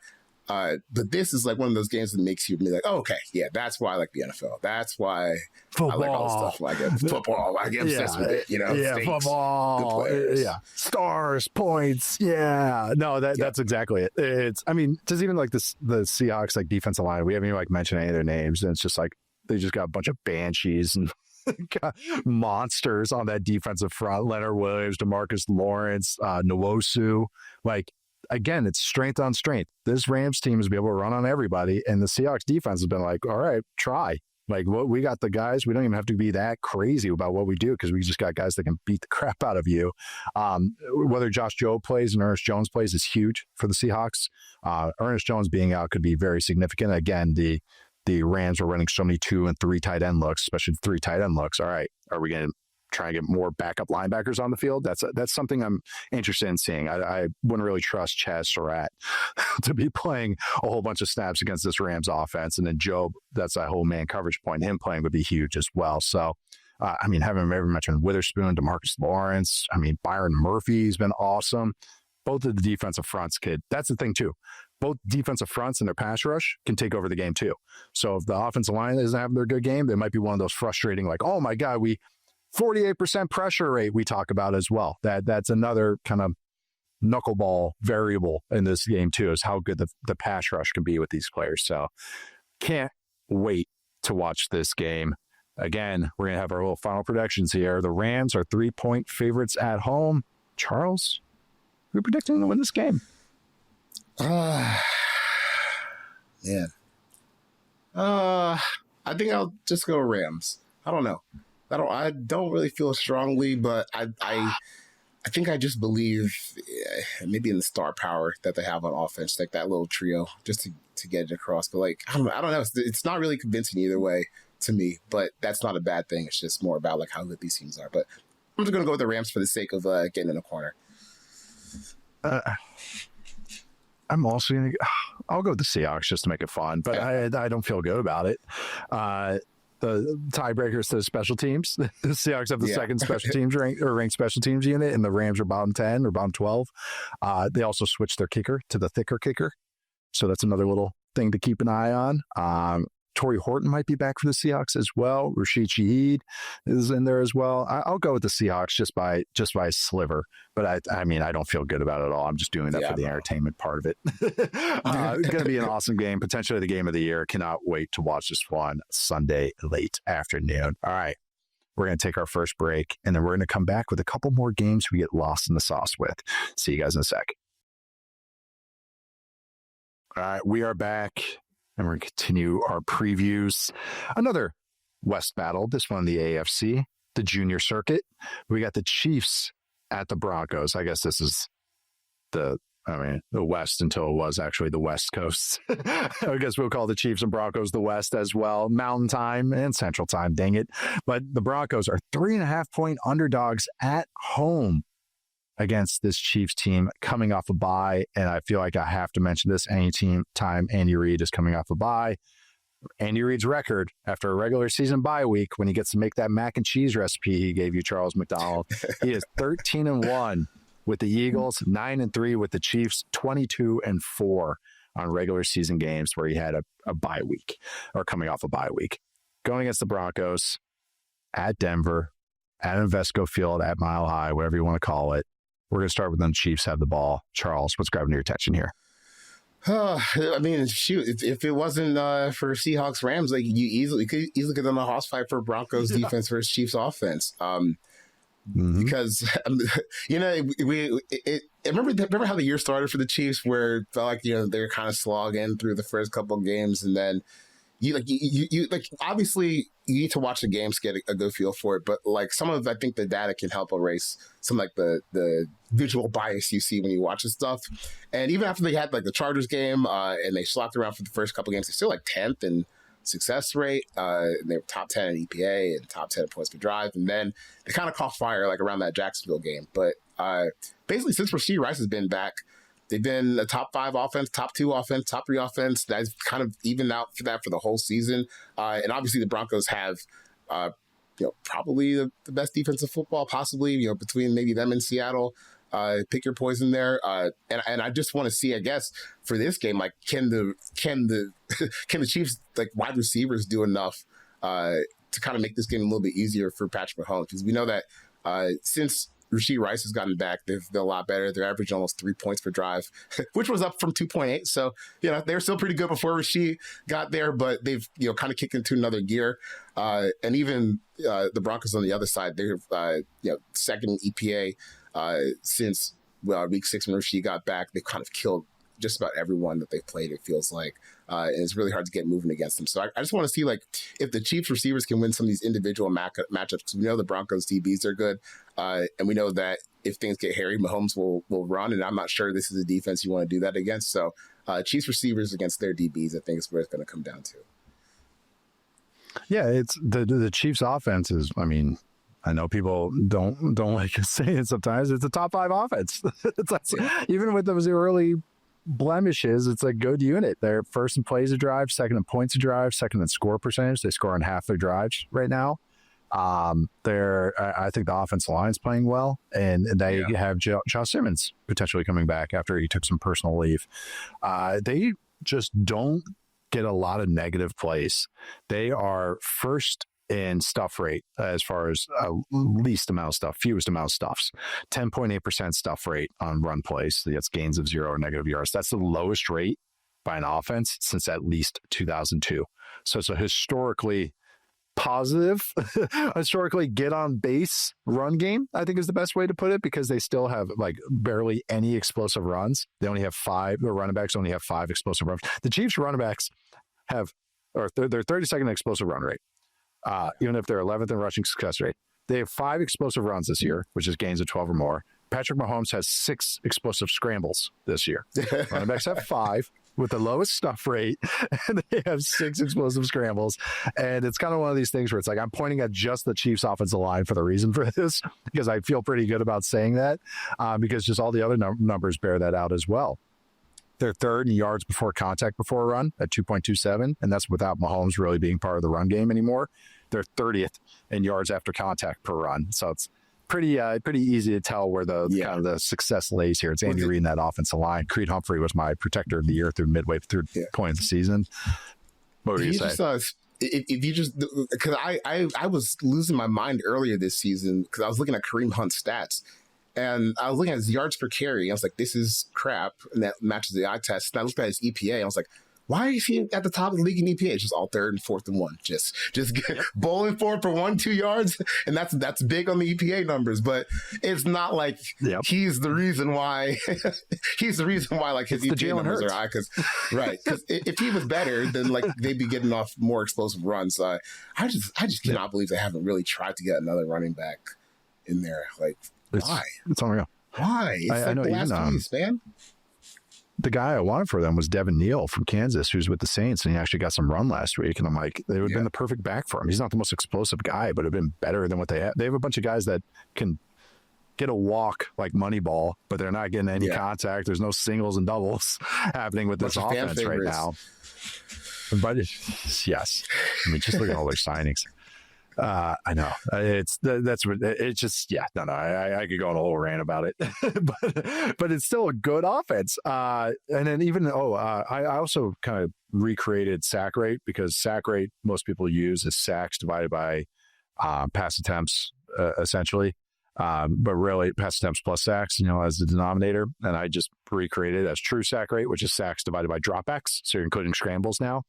But this is like one of those games that makes you be like, oh, okay, yeah, that's why I like the NFL. That's why football. I like all the stuff. Like football, I get obsessed with it. Yeah, stakes, football. Yeah, stars, points. Yeah, no, that's exactly it. It's, I mean, just even like the Seahawks like defensive line. We haven't even like mentioned any of their names, and it's just like they just got a bunch of banshees and got monsters on that defensive front. Leonard Williams, DeMarcus Lawrence, Nwosu, like. Again, it's strength on strength. This Rams team is be able to run on everybody, and the Seahawks defense has been like, all right, try. Like, we got the guys. We don't even have to be that crazy about what we do because we just got guys that can beat the crap out of you. Whether Josh Jobe plays and Ernest Jones plays is huge for the Seahawks. Ernest Jones being out could be very significant. Again, the Rams were running so many 2 and 3 tight end looks, especially 3 tight end looks. All right, are we going to try and get more backup linebackers on the field? That's something I'm interested in seeing. I wouldn't really trust Chaz Surratt to be playing a whole bunch of snaps against this Rams offense. And then Jobe, that's a whole man coverage point. Him playing would be huge as well. So, I mean, haven't ever mentioned Witherspoon, DeMarcus Lawrence. I mean, Byron Murphy's been awesome. Both of the defensive fronts that's the thing too. Both defensive fronts and their pass rush can take over the game too. So if the offensive line doesn't have their good game, they might be one of those frustrating, like, oh my God, 48% pressure rate we talk about as well. That's another kind of knuckleball variable in this game too, is how good the pass rush can be with these players. So can't wait to watch this game. Again, we're going to have our little final predictions here. The Rams are 3-point favorites at home. Charles, who are predicting to win this game? Man. I think I'll just go Rams. I don't know. I don't really feel strongly, but I think I just believe maybe in the star power that they have on offense, like that little trio, just to get it across. But like I don't know, it's not really convincing either way to me. But that's not a bad thing. It's just more about like how good these teams are. But I'm just gonna go with the Rams for the sake of getting in the corner. I'm also gonna. I'll go with the Seahawks just to make it fun, but I don't feel good about it. The tiebreakers to the special teams. The Seahawks have the second special teams ranked special teams unit, and the Rams are bottom 10 or bottom 12. They also switched their kicker to the thicker kicker, so that's another little thing to keep an eye on. Torrey Horton might be back for the Seahawks as well. Rashid Shaheed is in there as well. I'll go with the Seahawks just by a sliver, but I mean, I don't feel good about it at all. I'm just doing that for the entertainment part of it. It's going to be an awesome game, potentially the game of the year. Cannot wait to watch this one Sunday late afternoon. All right, we're going to take our first break, and then we're going to come back with a couple more games we get lost in the sauce with. See you guys in a sec. All right, we are back. And we're going to continue our previews. Another West battle, this one in the AFC, the junior circuit. We got the Chiefs at the Broncos. I guess this is the West until it was actually the West Coast. I guess we'll call the Chiefs and Broncos the West as well. Mountain time and Central time, dang it. But the Broncos are 3.5-point underdogs at home against this Chiefs team coming off a bye. And I feel like I have to mention this time Andy Reid is coming off a bye. Andy Reid's record after a regular season bye week when he gets to make that mac and cheese recipe he gave you, Charles McDonald. He is 13-1 with the Eagles, 9-3 with the Chiefs, 22-4 on regular season games where he had a bye week or coming off a bye week. Going against the Broncos at Denver, at Invesco Field, at Mile High, whatever you want to call it. We're going to start with the Chiefs have the ball. Charles, what's grabbing your attention here? I mean, shoot, if it wasn't for Seahawks Rams, like you could easily get on a house fight for Broncos defense versus Chiefs offense. Because remember how the year started for the Chiefs, where it felt like they were kind of slogging through the first couple of games, and then you obviously you need to watch the games to get a good feel for it, but like I think the data can help erase some like the visual bias you see when you watch this stuff. And even after they had like the Chargers game and they slopped around for the first couple of games, they're still like 10th in success rate. And they were top 10 in EPA and top 10 points per drive. And then they kind of caught fire like around that Jacksonville game. But basically since Rashee Rice has been back, they've been a top 5 offense, top 2 offense, top 3 offense. That's kind of evened out for that for the whole season. And obviously the Broncos have, probably the best defensive football, possibly, between maybe them and Seattle. Pick your poison there. And I just want to see, I guess, for this game, like, can the Chiefs, like, wide receivers do enough to kind of make this game a little bit easier for Patrick Mahomes? Because we know that since Rashee Rice has gotten back, they've been a lot better. They're averaging almost 3 points per drive, which was up from 2.8. So, they were still pretty good before Rashee got there, but they've, kind of kicked into another gear. And even the Broncos on the other side, they're, second EPA since week 6 when Rashee got back. They've kind of killed just about everyone that they've played, it feels like. And it's really hard to get moving against them. So I just want to see, like, if the Chiefs receivers can win some of these individual matchups, because we know the Broncos DBs are good. And we know that if things get hairy, Mahomes will run. And I'm not sure this is a defense you want to do that against. So Chiefs receivers against their DBs, I think is where it's going to come down to. Yeah, it's the Chiefs offense is, I mean, I know people don't like to say it sometimes. It's a top 5 offense. It's like, even with those early blemishes, it's a good unit. They're first in plays a drive, second in points a drive, second in score percentage. They score on half their drives right now. I think the offensive line is playing well, and they have Josh Simmons potentially coming back after he took some personal leave. They just don't get a lot of negative plays. They are first in stuff rate as far as fewest amount of stuffs. 10.8% stuff rate on run plays. That's gains of 0 or negative yards. That's the lowest rate by an offense since at least 2002. So it's a historically positive, historically get on base run game, I think is the best way to put it, because they still have like barely any explosive runs. They only have 5, the running backs only have 5 explosive runs. The Chiefs running backs have, or they're 32nd explosive run rate. Even if they're 11th in rushing success rate. They have 5 explosive runs this year, which is gains of 12 or more. Patrick Mahomes has 6 explosive scrambles this year. Running backs have 5 with the lowest stuff rate, and they have 6 explosive scrambles. And it's kind of one of these things where it's like, I'm pointing at just the Chiefs offensive line for the reason for this, because I feel pretty good about saying that, because just all the other numbers bear that out as well. They're 3rd in yards before contact before a run at 2.27, and that's without Mahomes really being part of the run game anymore. They're 30th in yards after contact per run. So it's pretty easy to tell where the kind of the success lays here. It's Andy Reid in that offensive line. Creed Humphrey was my protector of the year through midway through point of the season. What were you saying? If you just, because I was losing my mind earlier this season because I was looking at Kareem Hunt's stats. And I was looking at his yards per carry. I was like, this is crap. And that matches the eye test. And I looked at his EPA. And I was like, why is he at the top of the league in EPA? It's just all 3rd and 4th and 1. Just bowling forward for 1-2 yards. And that's big on the EPA numbers. But it's not like he's the reason why. He's the reason why like his EPA numbers are high. Because if he was better, then like they'd be getting off more explosive runs. I just cannot believe they haven't really tried to get another running back in there. Like, why? It's unreal. Why? It's I know, the last piece, man. The guy I wanted for them was Devin Neal from Kansas, who's with the Saints, and he actually got some run last week. And I'm like, they would have been the perfect back for him. He's not the most explosive guy, but it would have been better than what they have. They have a bunch of guys that can get a walk like Moneyball, but they're not getting any contact. There's no singles and doubles happening with this offense right now. But yes, I mean, just look at all their signings. I know that's what it's just. Yeah, no, I could go on a whole rant about it, but it's still a good offense. And then even I also kind of recreated sack rate, because sack rate most people use is sacks divided by pass attempts, essentially. But really pass attempts plus sacks, as the denominator. And I just recreated it as true sack rate, which is sacks divided by dropbacks. So you're including scrambles now.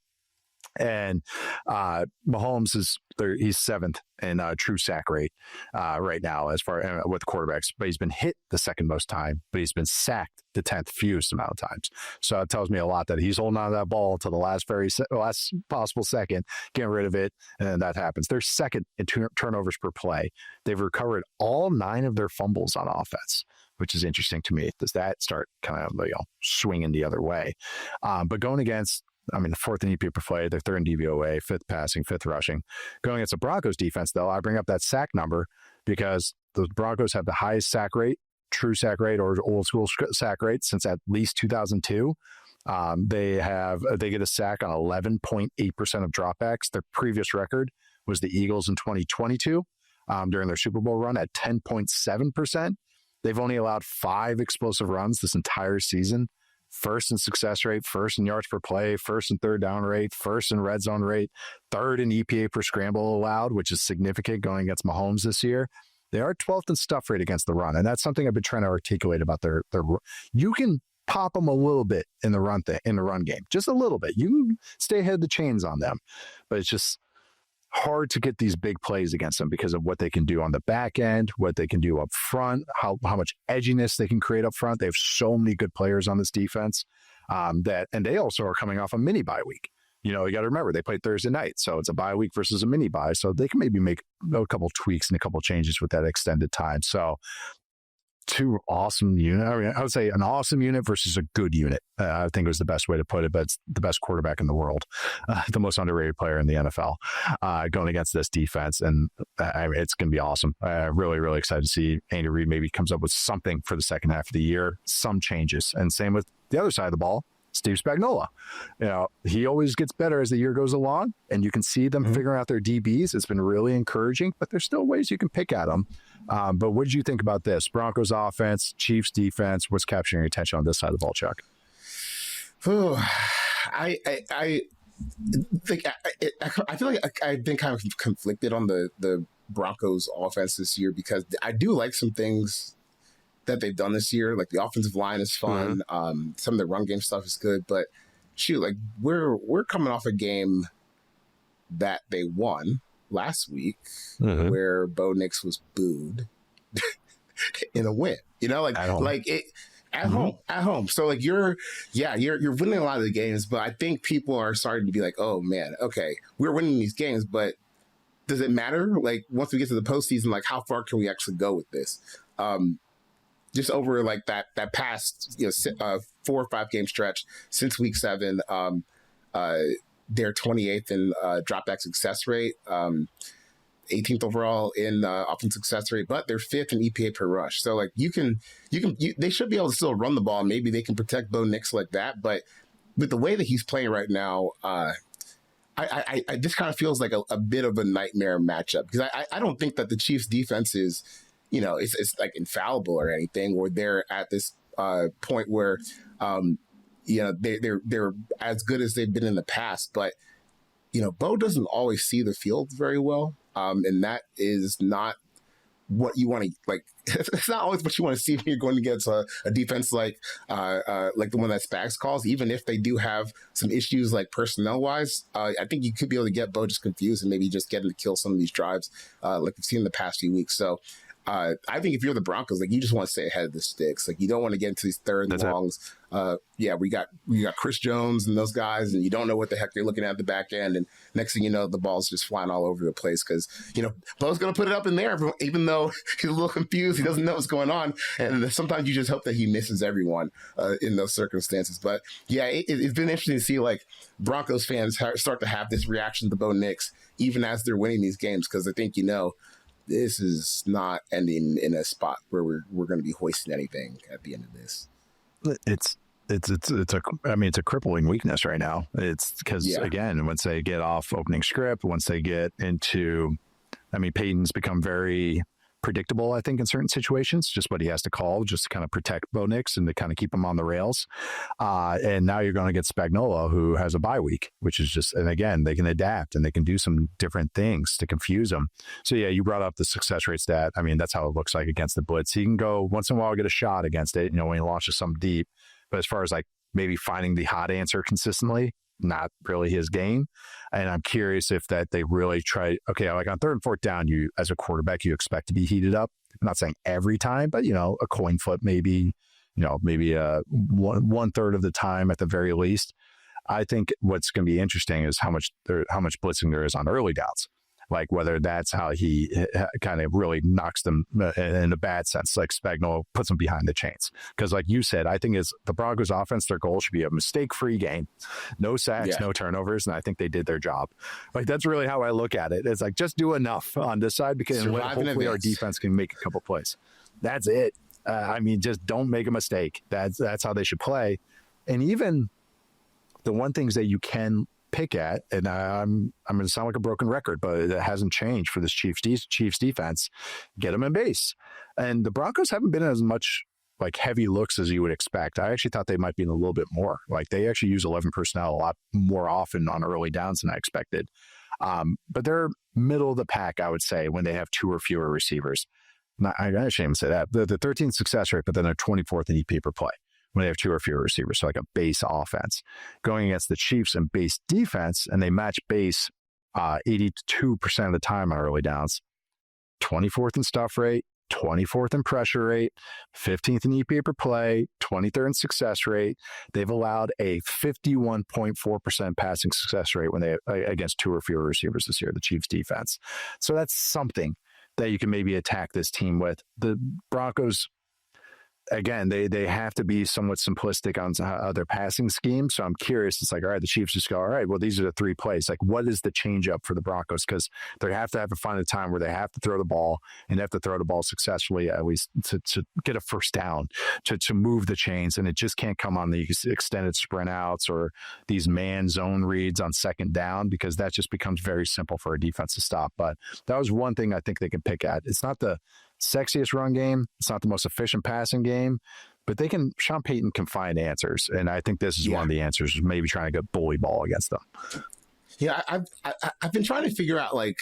And Mahomes he's seventh in true sack rate right now as far with quarterbacks, but he's been hit the second most time, but he's been sacked the 10th fewest amount of times. So it tells me a lot that he's holding on to that ball to the last possible second, getting rid of it, and that happens. They're second in turnovers per play. They've recovered all 9 of their fumbles on offense, which is interesting to me. Does that start kind of swinging the other way? But going against, the fourth in EPA per play, they're third in DVOA, fifth passing, fifth rushing. Going against the Broncos defense, though, I bring up that sack number because the Broncos have the highest sack rate, true sack rate, or old school sack rate since at least 2002. They get a sack on 11.8% of dropbacks. Their previous record was the Eagles in 2022 during their Super Bowl run at 10.7%. They've only allowed 5 explosive runs this entire season. First in success rate, first in yards per play, first in third down rate, first in red zone rate, third in EPA per scramble allowed, which is significant going against Mahomes this year. They are 12th in stuff rate against the run. And that's something I've been trying to articulate about their you can pop them a little bit in the run game, just a little bit. You can stay ahead of the chains on them, but it's just hard to get these big plays against them because of what they can do on the back end, what they can do up front, how much edginess they can create up front. They have so many good players on this defense and they also are coming off a mini bye week. You got to remember they played Thursday night, so it's a bye week versus a mini bye. So they can maybe make a couple tweaks and a couple changes with that extended time. So 2 awesome units. I would say an awesome unit versus a good unit. I think it was the best way to put it, but it's the best quarterback in the world, the most underrated player in the NFL going against this defense. And it's going to be awesome. Really, really excited to see Andy Reid maybe comes up with something for the second half of the year, some changes. And same with the other side of the ball, Steve Spagnuolo. He always gets better as the year goes along, and you can see them figuring out their DBs. It's been really encouraging, but there's still ways you can pick at them. But what did you think about this? Broncos offense, Chiefs defense. What's capturing your attention on this side of the ball, Chuck? I think I feel like I've been kind of conflicted on the Broncos offense this year because I do like some things that they've done this year. Like the offensive line is fun. Some of the run game stuff is good, but shoot, like we're coming off a game that they won last week where Bo Nix was booed in a win, at home. So like you're winning a lot of the games, but I think people are starting to be like, oh man, okay, we're winning these games, but does it matter? Like once we get to the postseason, like how far can we actually go with this? Just over like that past 4 or 5 game stretch since week 7, they're 28th in dropback success rate, 18th overall in offensive success rate, but they're 5th in EPA per rush. So like they should be able to still run the ball. Maybe they can protect Bo Nix like that, but with the way that he's playing right now, I this kind of feels like a bit of a nightmare matchup because I don't think that the Chiefs defense is, it's like infallible or anything, or they're at this point where, they're as good as they've been in the past, but Bo doesn't always see the field very well, and that is not what you want to like. It's not always what you want to see when you're going against a defense like the one that Spags calls. Even if they do have some issues like personnel wise, I think you could be able to get Bo just confused and maybe just get him to kill some of these drives like we've seen in the past few weeks. So. I think if you're the Broncos, like you just want to stay ahead of the sticks. Like you don't want to get into these third and longs. We got Chris Jones and those guys, and you don't know what the heck they're looking at the back end. And next thing you know, the ball's just flying all over the place because Bo's going to put it up in there, even though he's a little confused. He doesn't know what's going on, and sometimes you just hope that he misses everyone in those circumstances. But yeah, it's been interesting to see like Broncos fans start to have this reaction to Bo Nix even as they're winning these games because I think this is not ending in a spot where we're going to be hoisting anything at the end of this. it's a crippling weakness right now. It's because again, once they get off opening script, once they get into, Peyton's become very predictable, I think, in certain situations, just what he has to call just to kind of protect Bo Nix and to kind of keep him on the rails. And now you're going to get Spagnuolo, who has a bye week, which is just, and again, they can adapt and they can do some different things to confuse them. So yeah, you brought up the success rate stat. That's how it looks like against the blitz. He can go once in a while, get a shot against it, when he launches some deep. But as far as like maybe finding the hot answer consistently, not really his game. And I'm curious if that they really try, okay, like on 3rd and 4th down, you as a quarterback, you expect to be heated up. I'm not saying every time, but a coin flip, maybe, maybe one third of the time at the very least. I think what's going to be interesting is how much blitzing there is on early downs. Like whether that's how he kind of really knocks them in a bad sense, like Spagnuolo puts them behind the chains. Because like you said, I think is the Broncos offense, their goal should be a mistake-free game. No sacks, no turnovers, and I think they did their job. Like that's really how I look at it. It's like just do enough on this side because hopefully our defense can make a couple plays. That's it. Just don't make a mistake. That's how they should play. And even the one things that you can pick at, and I'm going to sound like a broken record, but it hasn't changed for this Chiefs defense. Get them in base, and the Broncos haven't been as much like heavy looks as you would expect. I actually thought they might be in a little bit more. Like they actually use 11 personnel a lot more often on early downs than I expected. But they're middle of the pack, I would say, when they have 2 or fewer receivers. I shouldn't even say that. The 13th success rate, but then they're 24th in EP per play when they have 2 or fewer receivers, so like a base offense. Going against the Chiefs and base defense, and they match base 82% of the time on early downs. 24th in stuff rate, 24th in pressure rate, 15th in EP per play, 23rd in success rate. They've allowed a 51.4% passing success rate when they against 2 or fewer receivers this year, the Chiefs defense. So that's something that you can maybe attack this team with. The Broncos, again, they have to be somewhat simplistic on their passing scheme. So I'm curious. It's like, all right, the Chiefs just go, all right, well, these are the 3 plays. Like, what is the change up for the Broncos? Because they have to find a time where they have to throw the ball and they have to throw the ball successfully, at least to get a first down, to move the chains. And it just can't come on the extended sprint outs or these man zone reads on 2nd down, because that just becomes very simple for a defense to stop. But that was one thing I think they can pick at. It's not the sexiest run game. It's not the most efficient passing game, but Sean Payton can find answers. And I think this is one of the answers, maybe trying to get bully ball against them. Yeah. I've been trying to figure out like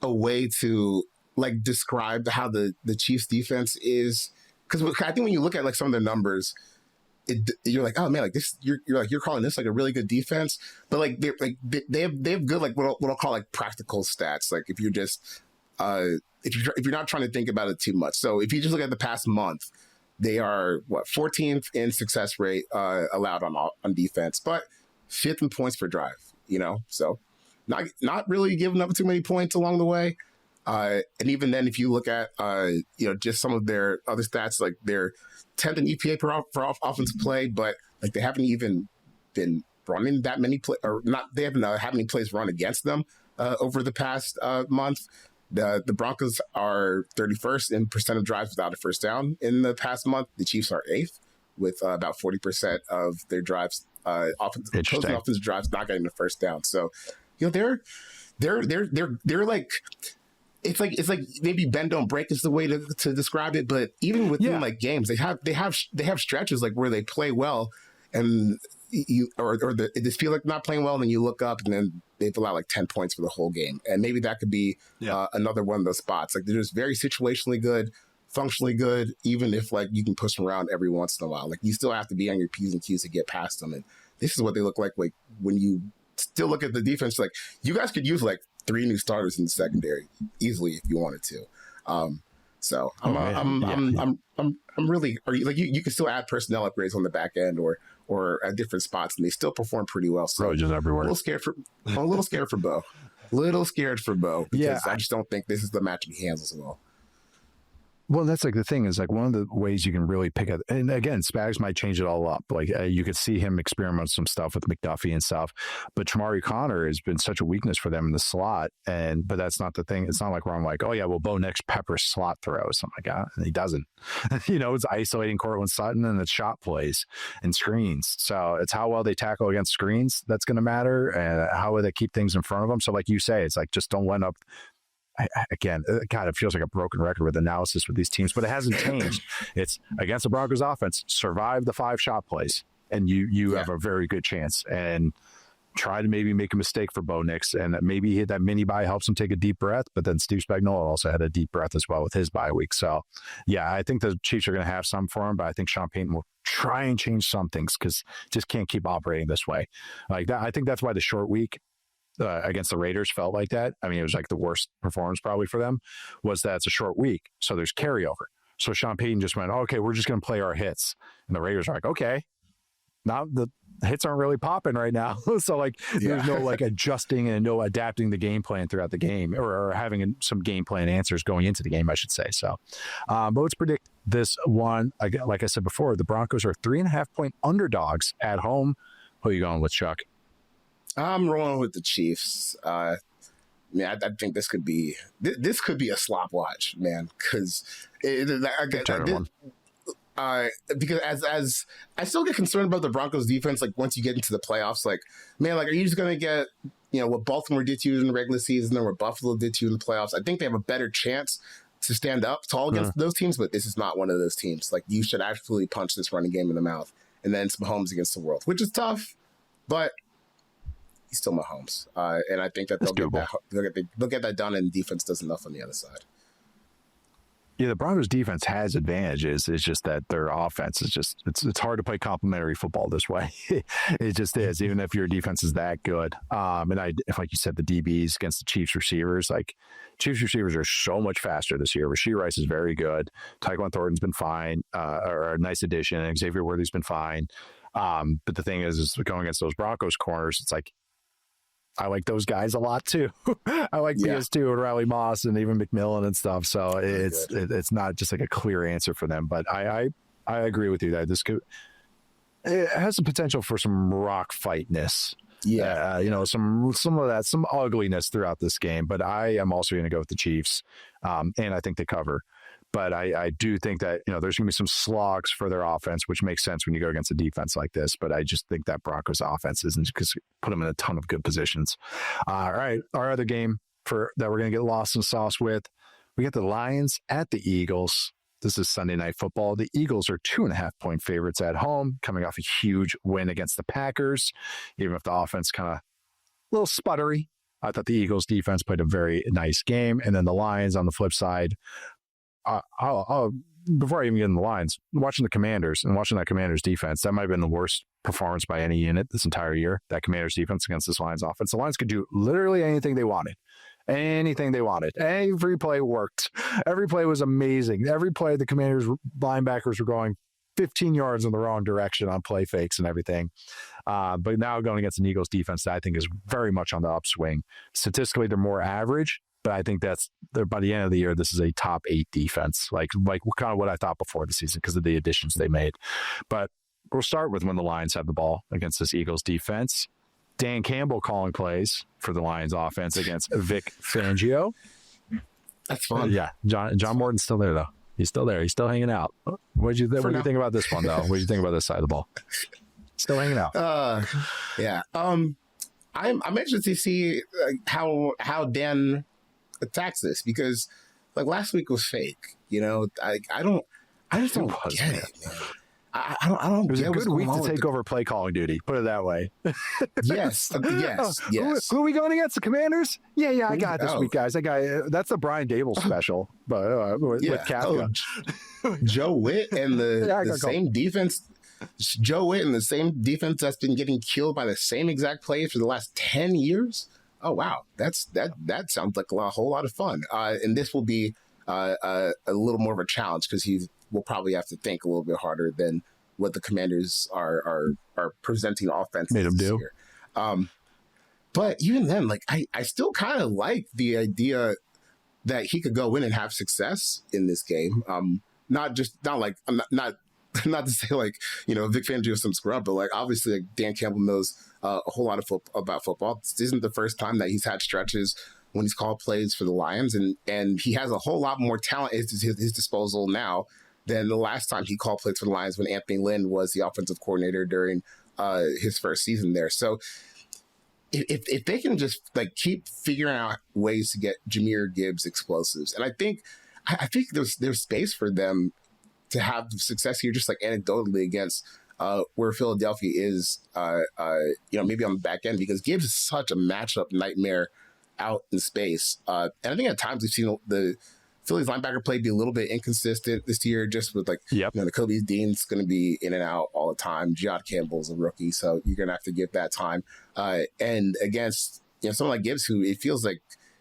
a way to like describe how the Chiefs defense is. Cause I think when you look at like some of their numbers, you're like, oh man, like this, you're calling this like a really good defense, but like they have good, like what I'll call like practical stats. Like if you're just, if you're not trying to think about it too much. So if you just look at the past month, they are 14th in success rate allowed on defense, but 5th in points per drive. So not really giving up too many points along the way. And even then, if you look at just some of their other stats, like they're 10th in EPA for offensive play, but like they haven't even been running that many they haven't had many plays run against them over the past month. The Broncos are 31st in percent of drives without a first down in the past month. The Chiefs are 8th with about 40% of their drives, offensive drives not getting the first down. So, they're like, it's like maybe bend don't break is the way to describe it. But even within like games, they have stretches like where they play well, and they just feel like not playing well, and then you look up and then they've allowed like 10 points for the whole game. And maybe that could be another one of those spots. Like they're just very situationally good, functionally good, even if like you can push them around every once in a while. Like you still have to be on your P's and Q's to get past them. And this is what they look like when you still look at the defense, like you guys could use like 3 new starters in the secondary easily if you wanted to. So I'm really, or like you can still add personnel upgrades on the back end or at different spots, and they still perform pretty well. So just everywhere. I'm a little scared for Bo. Because I just don't think this is the matchup he handles well. Well, that's like the thing is like one of the ways you can really pick up, and again, Spags might change it all up. Like you could see him experiment with some stuff with McDuffie and stuff, but Chamari Connor has been such a weakness for them in the slot. But that's not the thing. It's not like where I'm like, oh yeah, well, Bo Nix peppers slot throws. I'm like, and he doesn't. It's isolating Cortland Sutton and it's shot plays and screens. So it's how well they tackle against screens that's going to matter, and how will they keep things in front of them. So like you say, it's like just don't end up. Again, God, it feels like a broken record with analysis with these teams, but it hasn't changed. It's against the Broncos offense, survive the 5 shot plays, and you have a very good chance. And try to maybe make a mistake for Bo Nix, and maybe that mini bye helps him take a deep breath. But then Steve Spagnuolo also had a deep breath as well with his bye week. So, yeah, I think the Chiefs are going to have some for him, but I think Sean Payton will try and change some things because just can't keep operating this way. Like that, I think that's why the short week against the Raiders felt like that. I mean, it was like the worst performance probably for them was that it's a short week. So there's carryover. So Sean Payton just went, okay, we're just going to play our hits. And the Raiders are like, okay, now the hits aren't really popping right now. So like there's no like adjusting and no adapting the game plan throughout the game or having some game plan answers going into the game, I should say. So, but let's predict this one. Like I said before, the Broncos are 3.5-point underdogs at home. Who are you going with, Chuck? I'm rolling with the Chiefs. I think this could be a slop watch, man. Because because as I still get concerned about the Broncos defense. Like once you get into the playoffs, like man, like are you just gonna get what Baltimore did to you in the regular season or what Buffalo did to you in the playoffs? I think they have a better chance to stand up tall against those teams, but this is not one of those teams. Like you should absolutely punch this running game in the mouth, and then it's Mahomes against the world, which is tough, but he's still Mahomes, and I think that they'll get that done, and defense does enough on the other side. Yeah, the Broncos defense has advantages. It's just that their offense is just it's hard to play complimentary football this way. It just is, even if your defense is that good. If like you said, the DBs against the Chiefs receivers, like Chiefs receivers are so much faster this year. Rashee Rice is very good. Tyquan Thornton's been fine, or a nice addition. And Xavier Worthy's been fine. But the thing is going against those Broncos corners, it's like, I like those guys a lot too. I like PS2 and Riley Moss and even McMillan and stuff. So it's not just like a clear answer for them. But I agree with you that it has the potential for some rock fightness. Yeah, some of that, some ugliness throughout this game. But I am also going to go with the Chiefs, and I think they cover. But I do think that, there's going to be some slogs for their offense, which makes sense when you go against a defense like this. But I just think that Broncos offense isn't, because put them in a ton of good positions. All right. Our other game that we're going to get lost in sauce with, we get the Lions at the Eagles. This is Sunday Night Football. The Eagles are 2.5-point favorites at home, coming off a huge win against the Packers, even if the offense kind of a little sputtery. I thought the Eagles defense played a very nice game. And then the Lions on the flip side, before I even get in the lines, watching the Commanders and watching that Commanders defense, that might have been the worst performance by any unit this entire year, that Commanders defense against this Lions offense. The Lions could do literally anything they wanted. Anything they wanted. Every play worked. Every play was amazing. Every play, the Commanders linebackers were going 15 yards in the wrong direction on play fakes and everything. But now going against an Eagles defense that I think is very much on the upswing. Statistically, they're more average, but I think by the end of the year, this is a top 8 defense, like kind of what I thought before the season because of the additions they made. But we'll start with when the Lions have the ball against this Eagles defense. Dan Campbell calling plays for the Lions offense against Vic Fangio. That's fun. Yeah. John Morton's still there, though. He's still there. He's still hanging out. What do you think about this one, though? What do you think about this side of the ball? Still hanging out. Yeah. I'm interested to see how Dan attacks this, because like last week was fake. I just don't get it, man. I don't. It was get a good week to take over over play calling duty. Put it that way. Yes. Who are we going against? The Commanders? Yeah. I got this week, guys. That's the Brian Dable special, but with Kafka. Joe Witt and the same defense. Joe Witt and the same defense that's been getting killed by the same exact play for the last 10 years. Oh wow, that sounds like a whole lot of fun. And this will be a little more of a challenge because he will probably have to think a little bit harder than what the Commanders are presenting offense made him do. Year. But even then, like I still kind of like the idea that he could go in and have success in this game. Not to say like, Vic Fangio is some scrub, but like obviously like Dan Campbell knows a whole lot of about football. This isn't the first time that he's had stretches when he's called plays for the Lions, and he has a whole lot more talent at his disposal now than the last time he called plays for the Lions when Anthony Lynn was the offensive coordinator during his first season there. So if they can just like keep figuring out ways to get Jahmyr Gibbs explosives, and I think there's space for them to have success here, just like anecdotally against where Philadelphia is, maybe on the back end, because Gibbs is such a matchup nightmare out in space. And I think at times we've seen the Phillies linebacker play be a little bit inconsistent this year, just with like, the Kobe Dean's going to be in and out all the time. Jihad Campbell's a rookie, so you're going to have to give that time. And against, someone like Gibbs, who it feels like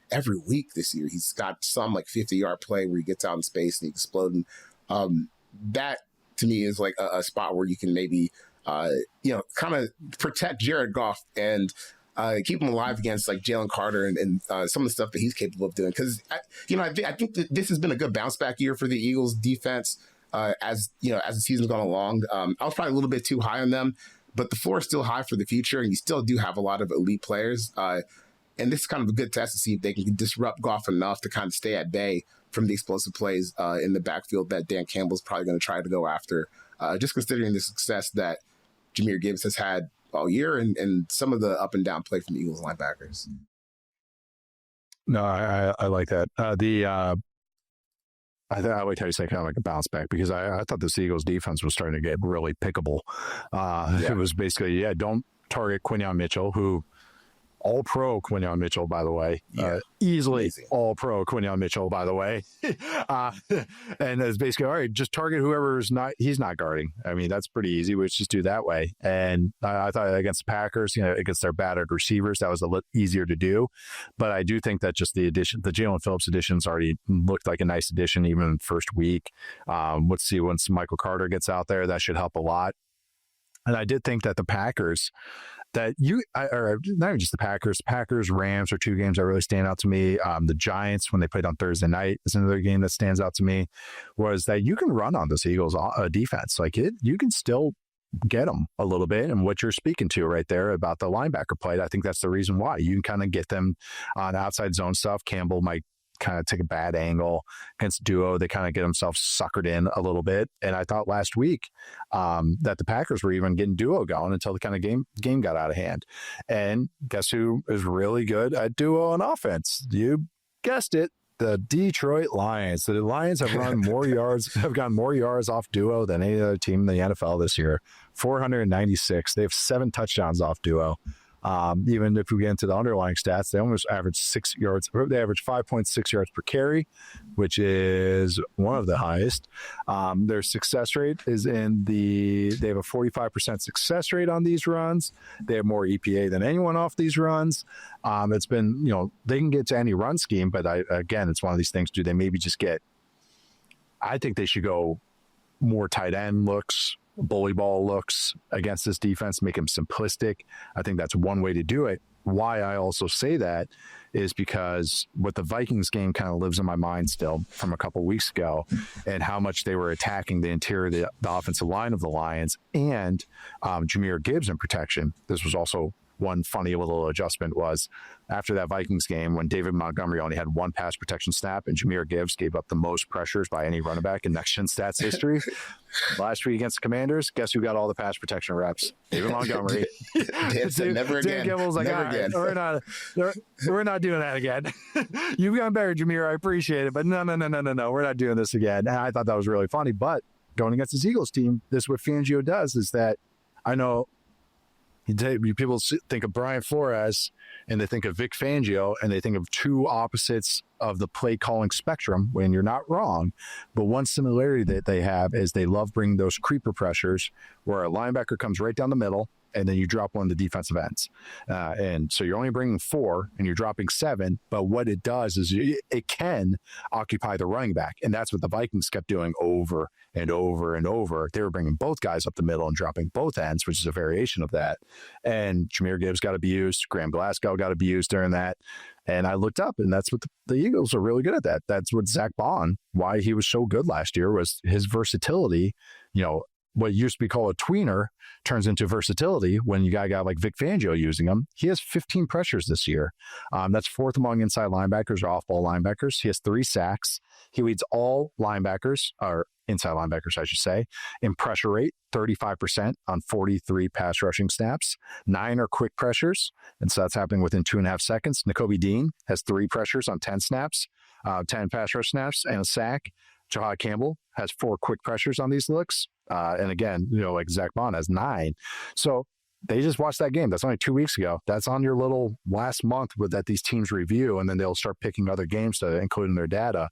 every week this year, he's got some like 50-yard play where he gets out in space and he explodes. That to me is like a spot where you can maybe, kind of protect Jared Goff and keep him alive against like Jalen Carter and some of the stuff that he's capable of doing. Because, I think that this has been a good bounce back year for the Eagles defense as the season's gone along. I was probably a little bit too high on them, but the floor is still high for the future, and you still do have a lot of elite players. And this is kind of a good test to see if they can disrupt Goff enough to kind of stay at bay from the explosive plays in the backfield that Dan Campbell's probably going to try to go after, just considering the success that Jahmyr Gibbs has had all year and some of the up and down play from the Eagles linebackers. No, I like that. I like how you say kind of like a bounce back, because I thought the Eagles defense was starting to get really pickable. It was basically, don't target Quinyon Mitchell, who all-pro Quinyon Mitchell, by the way. Easily amazing. All-pro Quinyon Mitchell, by the way. And it's basically, all right, just target whoever's he's not guarding. I mean, that's pretty easy. We just do that way. And I thought against the Packers, against their battered receivers, that was a little easier to do. But I do think that just the Jalen Phillips additions already looked like a nice addition, even in the first week. Let's see, once Michael Carter gets out there, that should help a lot. And I did think that the Packers, or not even just the Packers, Rams are two games that really stand out to me. The Giants, when they played on Thursday night, is another game that stands out to me, was that you can run on this Eagles defense. Like you can still get them a little bit. And what you're speaking to right there about the linebacker play, I think that's the reason why. You can kind of get them on outside zone stuff. Campbell might kind of take a bad angle against duo. They kind of get themselves suckered in a little bit. And I thought last week that the Packers were even getting duo going until the kind of game got out of hand. And guess who is really good at duo and offense? You guessed it. The Detroit Lions. The Lions have run more yards, have gotten more yards off duo than any other team in the NFL this year. 496. They have 7 touchdowns off duo. Even if we get into the underlying stats, they almost average 6 yards. They average 5.6 yards per carry, which is one of the highest. Their success rate is they have a 45% success rate on these runs. They have more EPA than anyone off these runs. It's been, they can get to any run scheme, but again, it's one of these things. Do they maybe just I think they should go more tight end looks, bully ball looks against this defense, make them simplistic. I think that's one way to do it. Why I also say that is because what the Vikings game kind of lives in my mind still from a couple weeks ago, and how much they were attacking the interior of the offensive line of the Lions and Jahmyr Gibbs in protection. This was also one funny little adjustment was after that Vikings game when David Montgomery only had 1 pass protection snap and Jahmyr Gibbs gave up the most pressures by any running back in Next Gen Stats history. Last week against the Commanders, guess who got all the pass protection reps? David Montgomery. Dan said never again. Dan Campbell's like, again. We're not doing that again. You've gotten better, Jahmyr. I appreciate it, but no. We're not doing this again. And I thought that was really funny. But going against this Eagles team, this is what Fangio does, is that I know people think of Brian Flores and they think of Vic Fangio and they think of two opposites of the play calling spectrum, when you're not wrong. But one similarity that they have is they love bringing those creeper pressures where a linebacker comes right down the middle and then you drop one of the defensive ends. And so you're only bringing 4 and you're dropping 7. But what it does is it can occupy the running back. And that's what the Vikings kept doing over and over and over. They were bringing both guys up the middle and dropping both ends, which is a variation of that. And Jahmyr Gibbs got abused. Graham Glasgow got abused during that. And I looked up, and that's what the Eagles are really good at that. That's what Zach Bond, why he was so good last year, was his versatility. What used to be called a tweener turns into versatility when you got a guy like Vic Fangio using him. He has 15 pressures this year. That's 4th among inside linebackers or off-ball linebackers. He has 3 sacks. He leads all linebackers, or inside linebackers, I should say, in pressure rate, 35% on 43 pass rushing snaps. 9 are quick pressures, and so that's happening within 2.5 seconds. Nakobe Dean has 3 pressures on 10 snaps, 10 pass rush snaps, and a sack. Jahad Campbell has 4 quick pressures on these looks. And again, like Zach Bond has 9. So they just watched that game. That's only 2 weeks ago. That's on your little last month that these teams review, and then they'll start picking other games to include in their data.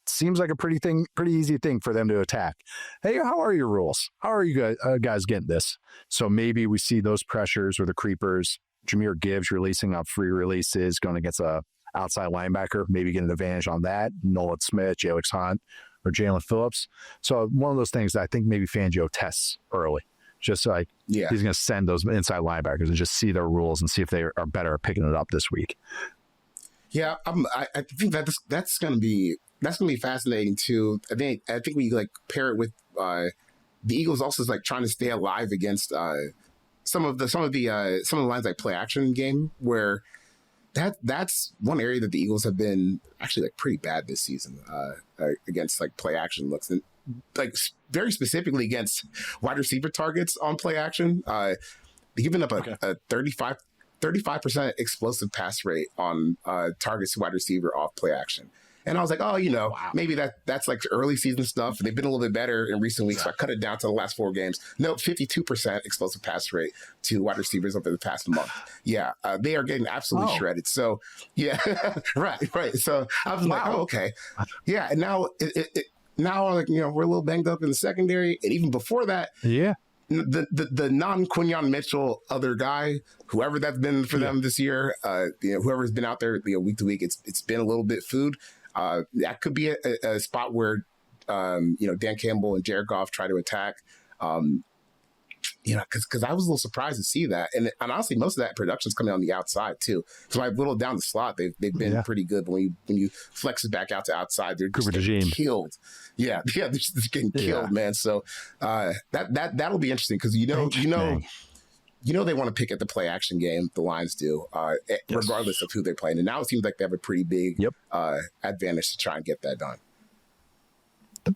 Seems like a pretty easy thing for them to attack. Hey, how are your rules? How are you guys getting this? So maybe we see those pressures or the creepers. Jahmyr Gibbs releasing on free releases, going against a outside linebacker, maybe get an advantage on that. Nolan Smith, Jalen Hunt, or Jalen Phillips. So one of those things that I think maybe Fangio tests early. Just like he's going to send those inside linebackers and just see their rules and see if they are better at picking it up this week. Yeah, I think that's going to be fascinating too. I think we like pair it with the Eagles also is like trying to stay alive against some of the lines like play action game, where that's one area that the Eagles have been actually like pretty bad this season against like play action looks, and like very specifically against wide receiver targets on play action. They've given up a 35% explosive pass rate on targets to wide receiver off play action. And I was like, maybe that's like early season stuff. They've been a little bit better in recent weeks. So I cut it down to the last 4 games. No, 52% explosive pass rate to wide receivers over the past month. Yeah, they are getting absolutely shredded. So, yeah, right. So I was like, oh, okay. Yeah, and now now like we're a little banged up in the secondary, and even before that, the non-Quinyon Mitchell other guy, whoever that's been for them this year, whoever's been out there week to week, it's been a little bit food. That could be a spot where, Dan Campbell and Jared Goff try to attack, because I was a little surprised to see that. And honestly, most of that production's coming on the outside too. So I whittled down the slot. They've been pretty good. But when you flex it back out to outside, they're just getting killed. Yeah, they're just getting killed, man. So that'll be interesting because they want to pick at the play action game. The Lions do, regardless of who they're playing. And now it seems like they have a pretty big advantage to try and get that done.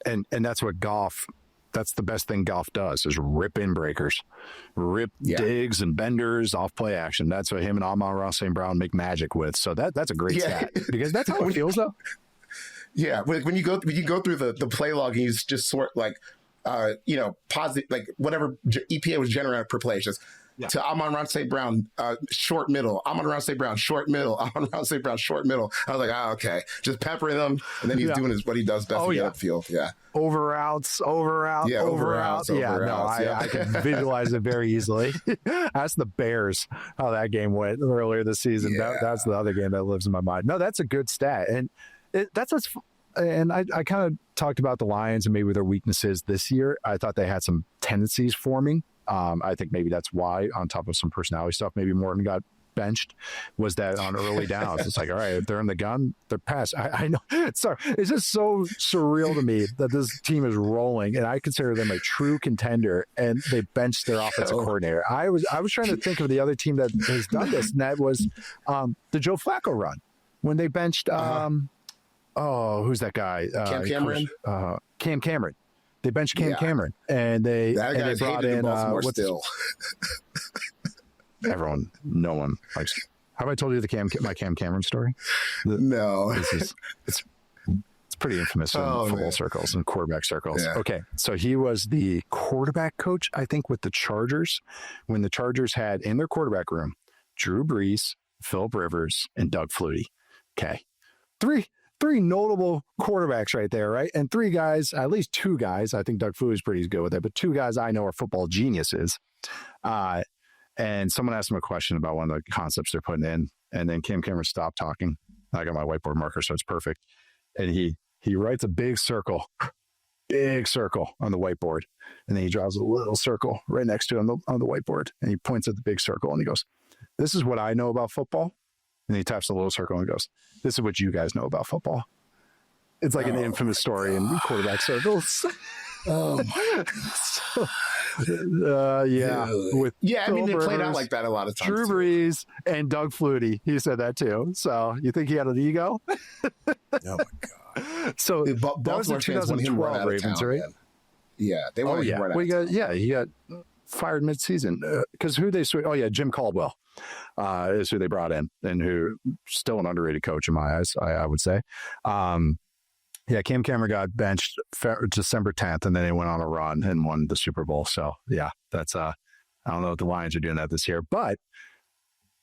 And that's what Goff. That's the best thing Goff does is rip in breakers, digs and benders off play action. That's what him and Amon-Ra St. Brown make magic with. So that's a great stat because that's how it feels though. Yeah, when you go through the play log and you just sort like positive, like whatever EPA was generated per play, it's just to Amon-Ra St. Brown, short middle, Amon-Ra St. Brown, short middle, Amon-Ra St. Brown, short middle. I was like, okay, just peppering them, and then he's doing what he does best to get upfield. Yeah. Over routes. I can visualize it very easily. That's the Bears, how that game went earlier this season. Yeah. That's the other game that lives in my mind. No, that's a good stat. And I kind of talked about the Lions and maybe their weaknesses this year. I thought they had some tendencies forming. I think maybe that's why, on top of some personality stuff, maybe Morton got benched, was that on early downs. It's like, all right, they're in the gun, they're past. I know. Sorry. It's just so surreal to me that this team is rolling, and I consider them a true contender, and they benched their offensive coordinator. I was trying to think of the other team that has done this, and that was the Joe Flacco run when they benched who's that guy? Cam Cameron. Cam Cameron. They benched Cam Cameron, and they brought in still. No one likes. Have I told you my Cam Cameron story? No, it's pretty infamous in football circles and quarterback circles. Yeah. Okay, so he was the quarterback coach, I think, with the Chargers when the Chargers had in their quarterback room Drew Brees, Phillip Rivers, and Doug Flutie. Okay, three notable quarterbacks right there, right? And 3 guys, at least 2 guys, I think Doug Flutie is pretty good with it, but 2 guys I know are football geniuses. And someone asked him a question about one of the concepts they're putting in. And then Cam Cameron stopped talking. I got my whiteboard marker, so it's perfect. And he writes a big circle on the whiteboard. And then he draws a little circle right next to him on the whiteboard. And he points at the big circle and he goes, "This is what I know about football." And he taps the little circle and goes, "This is what you guys know about football." It's like an infamous story in quarterback circles. Oh my yeah. I mean, they played out like that a lot of times. Drew Brees and Doug Flutie, he said that too. So you think he had an ego? Oh my God. So that was the 2012 Ravens, right? Man. Yeah, they wanted him run out of town. He got fired midseason because who they switched? Oh yeah, Jim Caldwell is who they brought in, and who still an underrated coach in my eyes, I would say. Yeah, Cam Cameron got benched December 10th, and then he went on a run and won the Super Bowl. So, yeah, that's I don't know if the Lions are doing that this year. But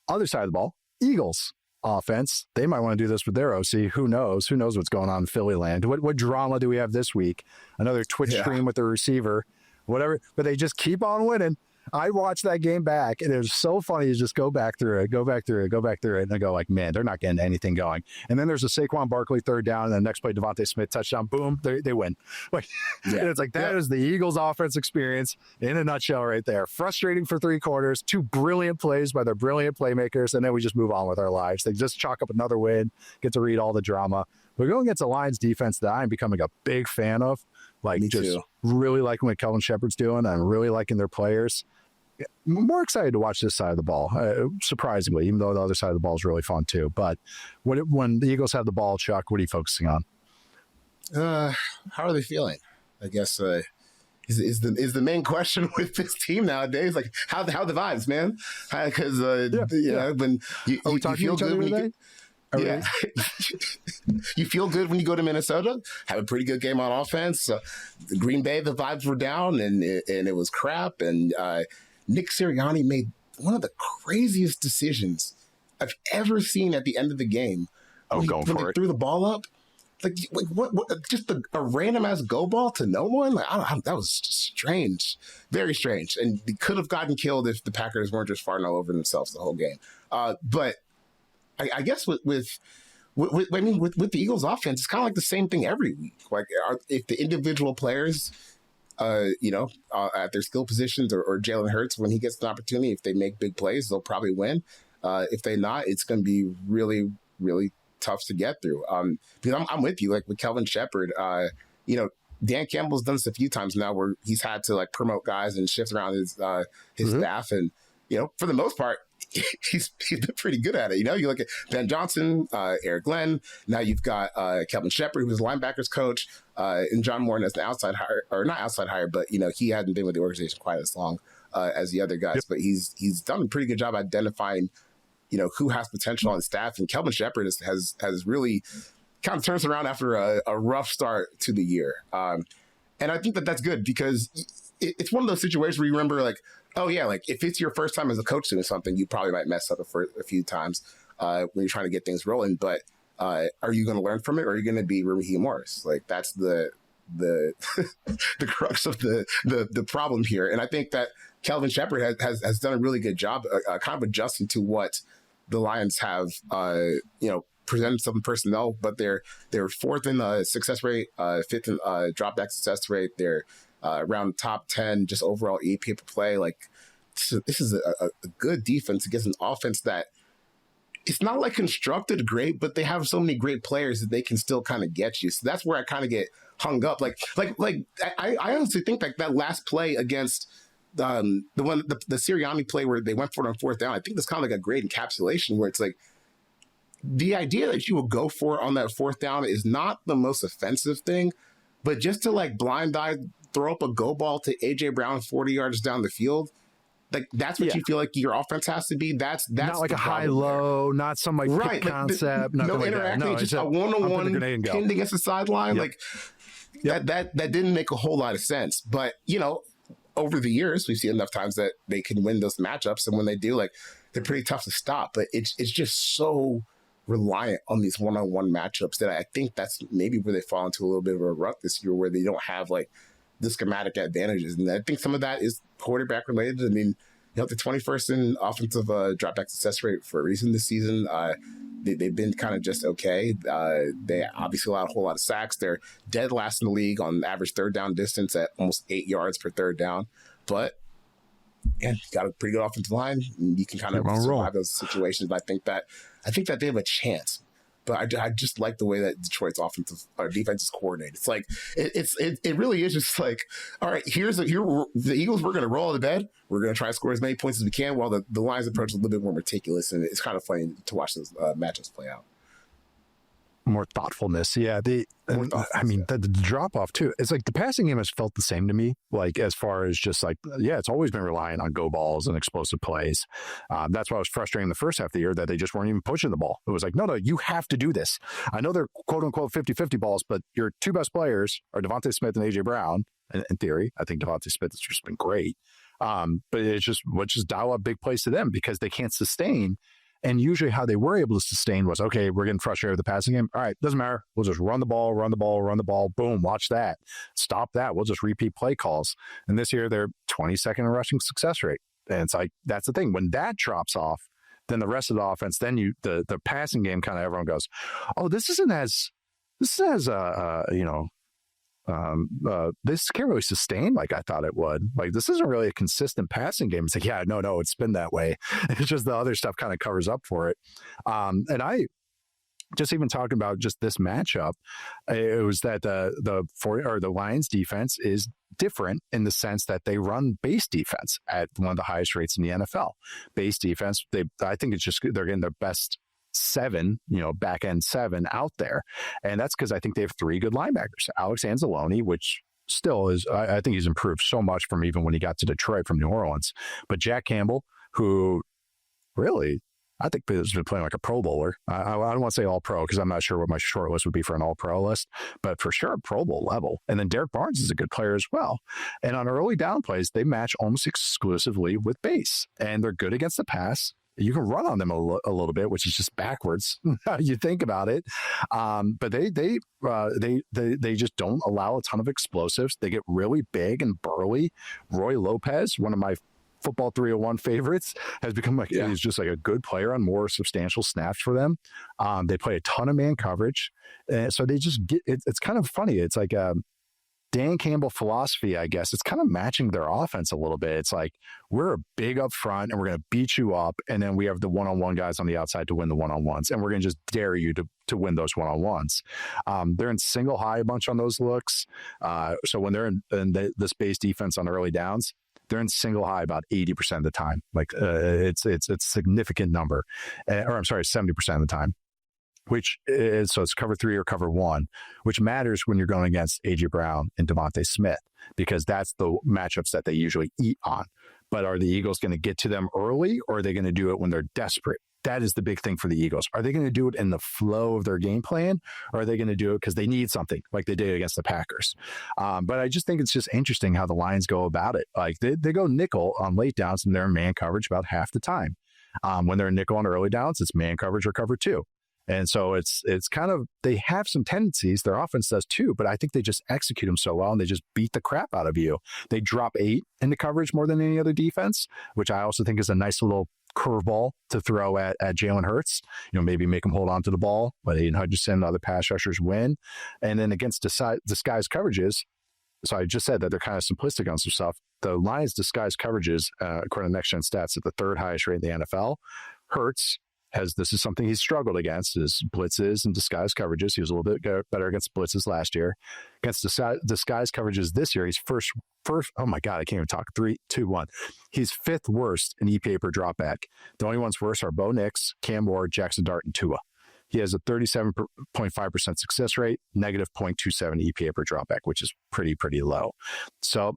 other side of the ball, Eagles offense, they might want to do this with their OC. Who knows? Who knows what's going on in Philly land? What drama do we have this week? Another Twitch stream with the receiver, whatever. But they just keep on winning. I watched that game back, and it was so funny to just go back through it, and I go like, man, they're not getting anything going. And then there's a Saquon Barkley third down, and the next play, Devontae Smith touchdown, boom, they win. Like, and it's like that is the Eagles' offense experience in a nutshell right there. Frustrating for 3 quarters, 2 brilliant plays by their brilliant playmakers, and then we just move on with our lives. They just chalk up another win, get to read all the drama. We're going against a Lions defense that I'm becoming a big fan of. Like, Me just too. really liking what Kelvin Shepard's doing. I'm really liking their players. More excited to watch this side of the ball, surprisingly, even though the other side of the ball is really fun too. But when the Eagles have the ball, Chuck, what are you focusing on? How are they feeling? I guess is the main question with this team nowadays. Like how the vibes, man? Because when you feel good when you you feel good when you go to Minnesota, have a pretty good game on offense. Green Bay, the vibes were down and it was crap. And Nick Sirianni made one of the craziest decisions I've ever seen at the end of the game. When they threw the ball up, like what just a random ass go ball to no one. Like that was strange, very strange, and they could have gotten killed if the Packers weren't just farting all over themselves the whole game. But I guess with the Eagles offense, it's kind of like the same thing every week. Like if the individual players, at their skill positions or Jalen Hurts, when he gets an opportunity, if they make big plays, they'll probably win. If they not, it's going to be really, really tough to get through. Because I'm with you, like with Kelvin Shepard, Dan Campbell's done this a few times now where he's had to like promote guys and shift around his staff. And, for the most part, he's been pretty good at it. You look at Ben Johnson, Eric Glenn. Now you've got Kelvin Shepard, who's the linebackers coach, and John Morton as an outside hire, or not outside hire, but he hadn't been with the organization quite as long as the other guys. Yep. But he's done a pretty good job identifying, who has potential on staff. And Kelvin Shepard has really kind of turns around after a rough start to the year. And I think that's good because it's one of those situations where you remember like, oh yeah, like if it's your first time as a coach doing something, you probably might mess up a few times when you're trying to get things rolling. But are you going to learn from it, or are you going to be Raheem Morris? Like that's the the crux of the problem here. And I think that Kelvin Shepard has done a really good job kind of adjusting to what the Lions have, presented some personnel, but they're 4th in success rate, 5th in drop back success rate. They're around top 10 just overall EP per play. Like this is a good defense against an offense that it's not like constructed great, but they have so many great players that they can still kind of get you. So that's where I kind of get hung up. I honestly think like that last play against the Sirianni play where they went for it on 4th down, I think that's kind of like a great encapsulation where it's like the idea that you will go for it on that 4th down is not the most offensive thing, but just to like blind eye throw up a go ball to AJ Brown 40 yards down the field. Like that's what you feel like your offense has to be. That's not like a high low, not some like right concept, no like interacting, just a one-on-one pinned against the sideline. Yep. Like that didn't make a whole lot of sense. But over the years we've seen enough times that they can win those matchups, and when they do, like they're pretty tough to stop. But it's just so reliant on these one-on-one matchups that I think that's maybe where they fall into a little bit of a rut this year, where they don't have like the schematic advantages. And I think some of that is quarterback related. I mean, the 21st in offensive dropback success rate for a reason this season. They've been kind of just okay. They obviously allowed a whole lot of sacks. They're dead last in the league on average third down distance at almost 8 yards per third down. But you got a pretty good offensive line. You can kind of survive those situations. I think that they have a chance. But I just like the way that Detroit's defense is coordinated. It's like it really is just like, all right, here the Eagles, we're going to roll out of bed. We're going to try to score as many points as we can, while the Lions approach is a little bit more meticulous, and it's kind of funny to watch those matchups play out. More thoughtfulness. Yeah. The drop off too. It's like the passing game has felt the same to me. Like, as far as just like, it's always been relying on go balls and explosive plays. That's why I was frustrating the first half of the year, that they just weren't even pushing the ball. It was like, no, you have to do this. I know they're quote unquote 50-50 balls, but your two best players are Devontae Smith and AJ Brown. In theory, I think Devontae Smith has just been great. But it's just, let's just dial up big plays to them, because they can't sustain. And usually how they were able to sustain was, okay, we're getting frustrated with the passing game. All right, doesn't matter. We'll just run the ball. Boom, watch that. Stop that. We'll just repeat play calls. And this year, they're 22nd in rushing success rate. And it's like, that's the thing. When that drops off, then the rest of the offense, then the passing game, kind of everyone goes, oh, this can't really sustain like I thought it would. Like, this isn't really a consistent passing game. It's like, yeah, no, it's been that way. It's just the other stuff kind of covers up for it. And I just even talking about just this matchup, it was that the Lions defense is different in the sense that they run base defense at one of the highest rates in the NFL. Base defense, I think it's just they're getting their best 7, back end 7 out there. And that's because I think they have 3 good linebackers. Alex Anzalone, which still is, I think he's improved so much from even when he got to Detroit from New Orleans. But Jack Campbell, who really, I think has been playing like a Pro Bowler. I don't want to say all pro, because I'm not sure what my short list would be for an all pro list, but for sure Pro Bowl level. And then Derek Barnes is a good player as well. And on early down plays, they match almost exclusively with base, and they're good against the pass. You can run on them a little bit, which is just backwards. You think about it, but they just don't allow a ton of explosives. They get really big and burly. Roy Lopez, one of my Football 301 favorites, has become he's just like a good player on more substantial snaps for them. They play a ton of man coverage, so they just get. It's kind of funny. It's like Dan Campbell philosophy, I guess. It's kind of matching their offense a little bit. It's like, we're big up front and we're going to beat you up. And then we have the one-on-one guys on the outside to win the one-on-ones. And we're going to just dare you to win those one-on-ones. They're in single high a bunch on those looks. So when they're in this base defense on early downs, they're in single high about 80% of the time. Like it's a significant number. 70% of the time. Which is, so it's cover 3 or cover 1, which matters when you're going against AJ Brown and Devontae Smith, because that's the matchups that they usually eat on. But are the Eagles going to get to them early, or are they going to do it when they're desperate? That is the big thing for the Eagles. Are they going to do it in the flow of their game plan, or are they going to do it because they need something, like they did against the Packers? But I just think it's just interesting how the Lions go about it. Like they go nickel on late downs, and they're in man coverage about half the time. When they're in nickel on early downs, it's man coverage or cover 2. And so it's kind of, they have some tendencies, their offense does too, but I think they just execute them so well, and they just beat the crap out of you. They drop 8 in the coverage more than any other defense, which I also think is a nice little curveball to throw at Jalen Hurts. Maybe make him hold on to the ball, let Aiden Hutchinson and other pass rushers win. And then against disguised coverages, so I just said that they're kind of simplistic on some stuff. The Lions' disguised coverages, according to Next Gen Stats, at the 3rd highest rate in the NFL. Hurts this is something he's struggled against, is blitzes and disguised coverages. He was a little bit better against blitzes last year. Against disguised coverages this year, he's first. Oh my God, I can't even talk. 3, 2, 1. He's 5th worst in EPA per dropback. The only ones worse are Bo Nix, Cam Ward, Jackson Dart, and Tua. He has a 37.5% success rate, negative 0.27 EPA per dropback, which is pretty low. So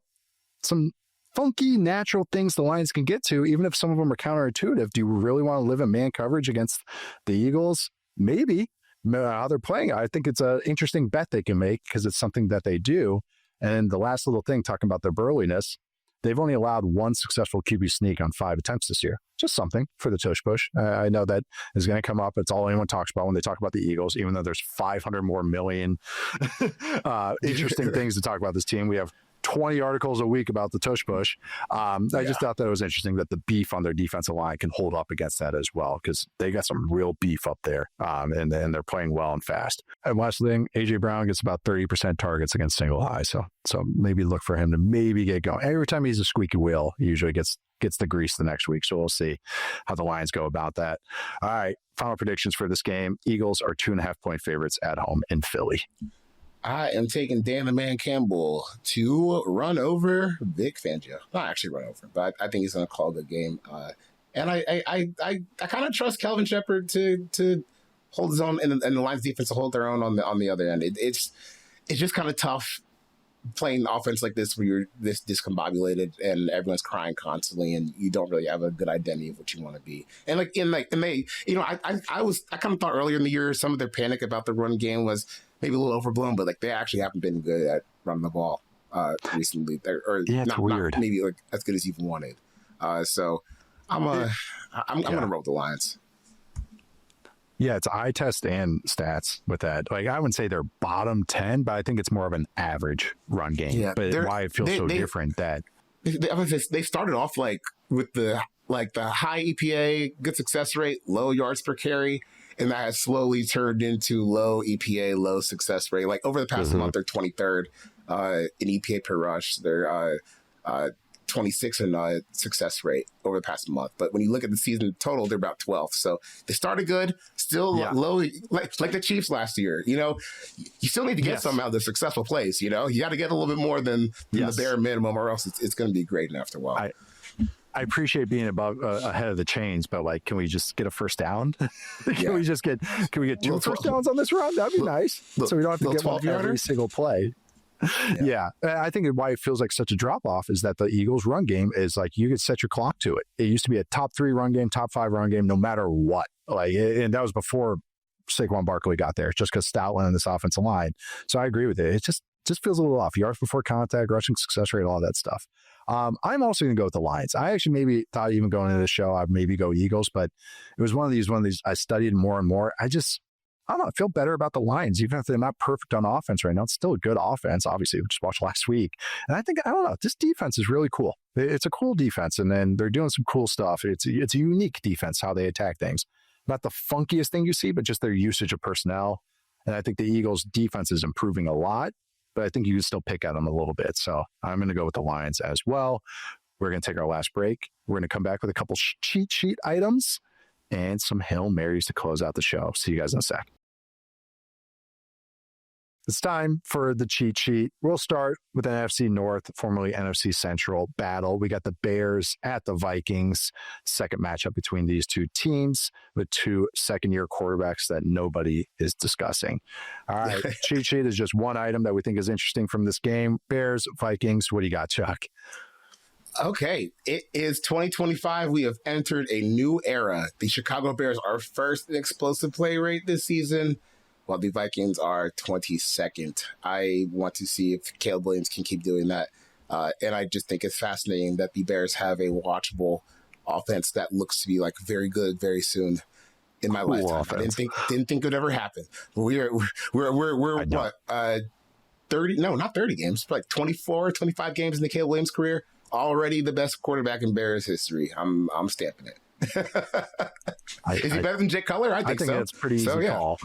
some funky, natural things the Lions can get to, even if some of them are counterintuitive. Do you really want to live in man coverage against the Eagles? Maybe. How they're playing, I think it's an interesting bet they can make, because it's something that they do. And the last little thing, talking about their burliness, they've only allowed 1 successful QB sneak on 5 attempts this year. Just something for the tush push. I know that is going to come up. It's all anyone talks about when they talk about the Eagles, even though there's 500 more million interesting things to talk about this team. We have 20 articles a week about the tush push. I just thought that it was interesting that the beef on their defensive line can hold up against that as well, because they got some real beef up there, and they're playing well and fast. And last thing, A.J. Brown gets about 30% targets against single high, so maybe look for him to maybe get going. Every time he's a squeaky wheel, he usually gets the grease the next week, so we'll see how the Lions go about that. All right, final predictions for this game. Eagles are 2.5-point favorites at home in Philly. I am taking Dan the Man Campbell to run over Vic Fangio. Not actually run over, but I think he's going to call the game. And I kind of trust Kelvin Shepherd to hold his own, and the Lions defense to hold their own on the other end. It's just kind of tough playing offense like this where you're this discombobulated and everyone's crying constantly and you don't really have a good identity of what you want to be. And I kind of thought earlier in the year some of their panic about the run game was maybe a little overblown, but like they actually haven't been good at running the ball recently. It's weird. Not maybe like as good as you even wanted. So I'm gonna roll the Lions. Yeah, it's eye test and stats with that. Like, I wouldn't say they're bottom 10, but I think it's more of an average run game. Yeah, but why it feels so different that they started off like with the high EPA, good success rate, low yards per carry, and that has slowly turned into low EPA, low success rate. Like over the past month, they're 23rd in EPA per rush. They're 26 in success rate over the past month. But when you look at the season total, they're about 12th. So they started good, still low, like the Chiefs last year. You know, you still need to get some out of the successful place. You know, you got to get a little bit more than the bare minimum, or else it's going to be great after a while. I appreciate being ahead of the chains, but like, can we just get a first down? Can we get two first downs on this run? That'd be nice. So we don't have to get one every single play. Yeah. I think why it feels like such a drop off is that the Eagles run game is like you could set your clock to it. It used to be a top 3 run game, top 5 run game, no matter what. And that was before Saquon Barkley got there, just because Stoutland and this offensive line. So I agree with it. It just feels a little off. Yards before contact, rushing success rate, all that stuff. I'm also going to go with the Lions. I actually maybe thought even going into the show, I'd maybe go Eagles, but it was one of these I studied more and more. I don't know. I feel better about the Lions, even if they're not perfect on offense right now. It's still a good offense, obviously, we just watched last week. And I don't know, this defense is really cool. It's a cool defense, and then they're doing some cool stuff. It's a unique defense, how they attack things. Not the funkiest thing you see, but just their usage of personnel. And I think the Eagles' defense is improving a lot, but I think you can still pick at them a little bit. So I'm going to go with the Lions as well. We're going to take our last break. We're going to come back with a couple cheat sheet items and some Hail Marys to close out the show. See you guys in a sec. It's time for the cheat sheet. We'll start with an NFC North, formerly NFC Central battle. We got the Bears at the Vikings. Second matchup between these two teams with two second-year quarterbacks that nobody is discussing. All right, cheat sheet is just one item that we think is interesting from this game. Bears, Vikings, what do you got, Chuck? Okay, it is 2025. We have entered a new era. The Chicago Bears are first in explosive play rate this season, while the Vikings are 22nd. I want to see if Caleb Williams can keep doing that. And I just think it's fascinating that the Bears have a watchable offense that looks to be like very good very soon in my lifetime. Offense. I didn't think it would ever happen. We're what? 30? No, not 30 games. Like 24, 25 games in the Caleb Williams career. Already the best quarterback in Bears history. I'm stamping it. Is he better than Jake Cutler? I think so. That's pretty easy call.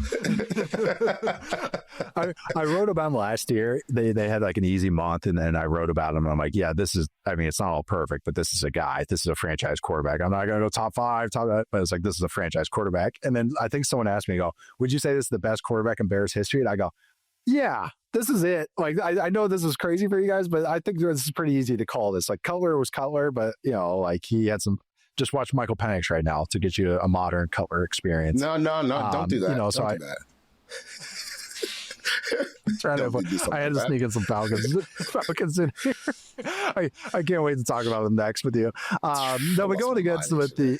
I wrote about him last year. They had like an easy month, and then I wrote about him. And I'm like, yeah, it's not all perfect, but this is a guy. This is a franchise quarterback. I'm not going to go top 5, but it's like, this is a franchise quarterback. And then I think someone asked me, would you say this is the best quarterback in Bears history? And I go, yeah, this is it. Like, I know this is crazy for you guys, but I think this is pretty easy to call this. Like, Cutler was Cutler, but, like, he had some. Just watch Michael Penix right now to get you a modern Cutler experience. No, don't do that. Don't do that. I had to sneak in some Falcons in here. I can't wait to talk about them next with you. No, we're going against with the.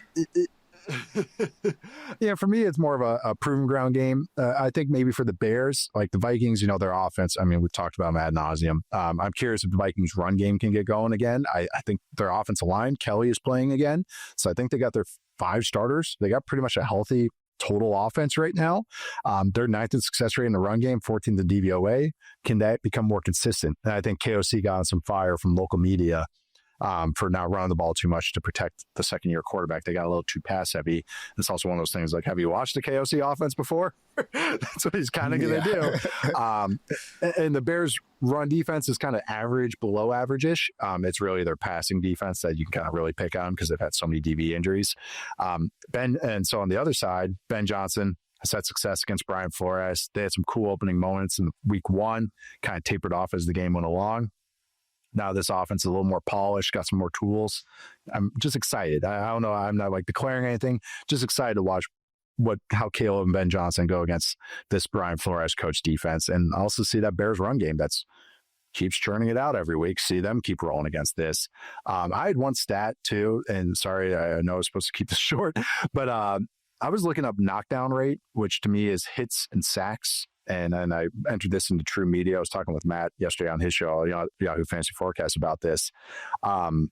Yeah, for me, it's more of a proven ground game. I think maybe for the Bears, like the Vikings, their offense, we've talked about them ad nauseum. I'm curious if the Vikings run game can get going again. I think their offensive line, Kelly is playing again. So I think they got their 5 starters. They got pretty much a healthy total offense right now. They're 9th in success rate in the run game, 14th in DVOA. Can that become more consistent? And I think KOC got on some fire from local media for not running the ball too much to protect the second-year quarterback. They got a little too pass-heavy. It's also one of those things like, have you watched the KOC offense before? That's what he's kind of going to do. And the Bears' run defense is kind of average, below average-ish. It's really their passing defense that you can kind of really pick on because they've had so many DB injuries. And so on the other side, Ben Johnson has had success against Brian Flores. They had some cool opening moments in week 1, kind of tapered off as the game went along. Now this offense is a little more polished, got some more tools. I'm just excited. I don't know. I'm not like declaring anything. Just excited to watch how Caleb and Ben Johnson go against this Brian Flores coach defense, and also see that Bears run game that's keeps churning it out every week. See them keep rolling against this. I had one stat too, and sorry, I know I was supposed to keep this short, but I was looking up knockdown rate, which to me is hits and sacks. And I entered this into True Media. I was talking with Matt yesterday on his show, Yahoo Fantasy Forecast, about this. So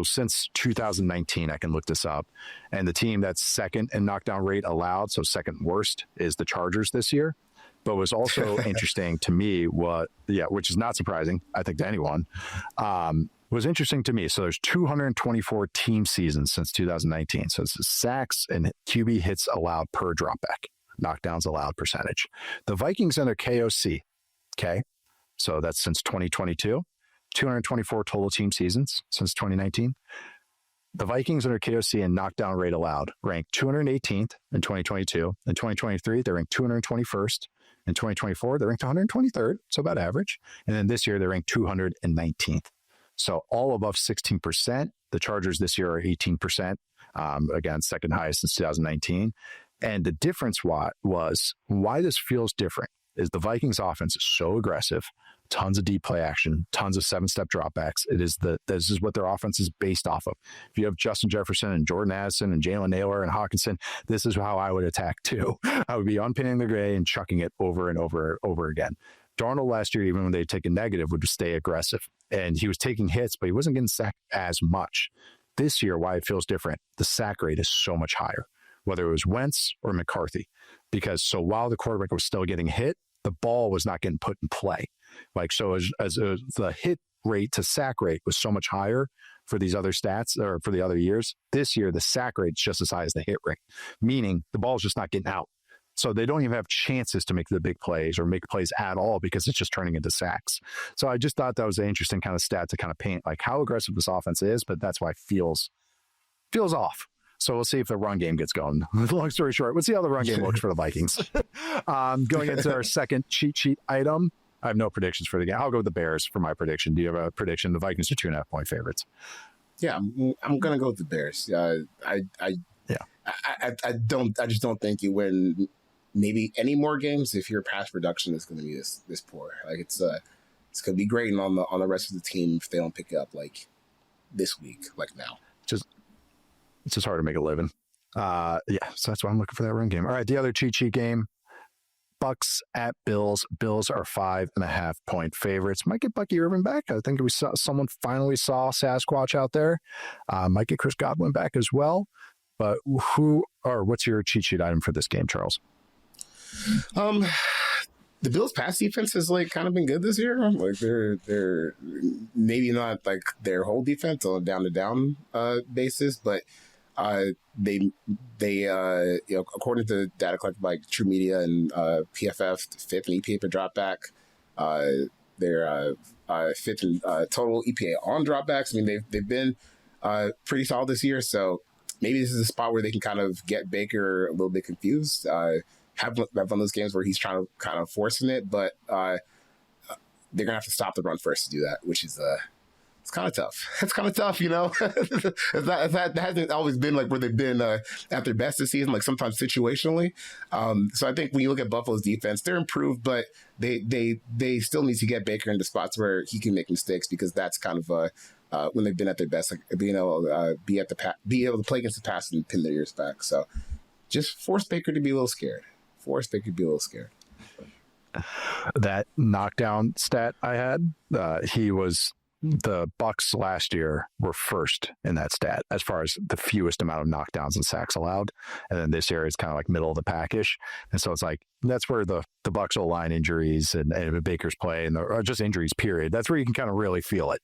since 2019, I can look this up. And the team that's second in knockdown rate allowed, so second worst, is the Chargers this year. But was also interesting to me, which is not surprising, I think, to anyone, was interesting to me. So there's 224 team seasons since 2019. So it's sacks and QB hits allowed per dropback. Knockdowns allowed percentage. The Vikings under KOC, okay? So that's since 2022. 224 total team seasons since 2019. The Vikings under KOC in knockdown rate allowed ranked 218th in 2022. In 2023, they ranked 221st. In 2024, they ranked 123rd, so about average. And then this year, they ranked 219th. So all above 16%. The Chargers this year are 18%. Again, second highest since 2019. And the difference why this feels different is the Vikings offense is so aggressive, tons of deep play action, tons of 7-step dropbacks. This is what their offense is based off of. If you have Justin Jefferson and Jordan Addison and Jalen Naylor and Hawkinson, this is how I would attack too. I would be unpinning the gray and chucking it over and over again. Darnold last year, even when they take a negative, would just stay aggressive. And he was taking hits, but he wasn't getting sacked as much. This year, why it feels different, the sack rate is so much higher, whether it was Wentz or McCarthy. Because so while the quarterback was still getting hit, the ball was not getting put in play. As the hit rate to sack rate was so much higher for these other stats or for the other years, this year the sack rate is just as high as the hit rate, meaning the ball's just not getting out. So they don't even have chances to make the big plays or make plays at all because it's just turning into sacks. So I just thought that was an interesting kind of stat to kind of paint like how aggressive this offense is, but that's why it feels off. So we'll see if the run game gets going. Long story short, we'll see how the run game looks for the Vikings. Going into our second cheat sheet item, I have no predictions for the game. I'll go with the Bears for my prediction. Do you have a prediction? The Vikings are 2.5-point favorites. Yeah, I'm gonna go with the Bears. I just don't think you win maybe any more games if your pass production is going to be this poor. Like it's going to be great on the rest of the team if they don't pick it up like this week, like now. It's just hard to make a living. So that's why I'm looking for that run game. All right, the other cheat sheet game, Bucks at Bills. Bills are 5.5-point favorites. Might get Bucky Irvin back. I think someone finally saw Sasquatch out there. Might get Chris Godwin back as well. But what's your cheat sheet item for this game, Charles? The Bills' pass defense has kind of been good this year. Like they're maybe not like their whole defense on a down-to-down basis, but they according to data collected by True Media and PFF, fifth in EPA per dropback. They're fifth in total EPA on dropbacks. I mean, they've been pretty solid this year. So maybe this is a spot where they can kind of get Baker a little bit confused. Have one of those games where he's trying to kind of forcing it, but they're gonna have to stop the run first to do that, which is it's kind of tough. It's kind of tough, that hasn't always been like where they've been at their best this season, like sometimes situationally. So I think when you look at Buffalo's defense, they're improved, but they still need to get Baker into spots where he can make mistakes, because that's kind of when they've been at their best, like being able to play against the pass and pin their ears back. So just force Baker to be a little scared. That knockdown stat I had, he was the Bucks last year were first in that stat as far as the fewest amount of knockdowns and sacks allowed. And then this year is kind of like middle of the packish. And so it's like, that's where the Bucks O-line injuries and Baker's play or just injuries, period. That's where you can kind of really feel it,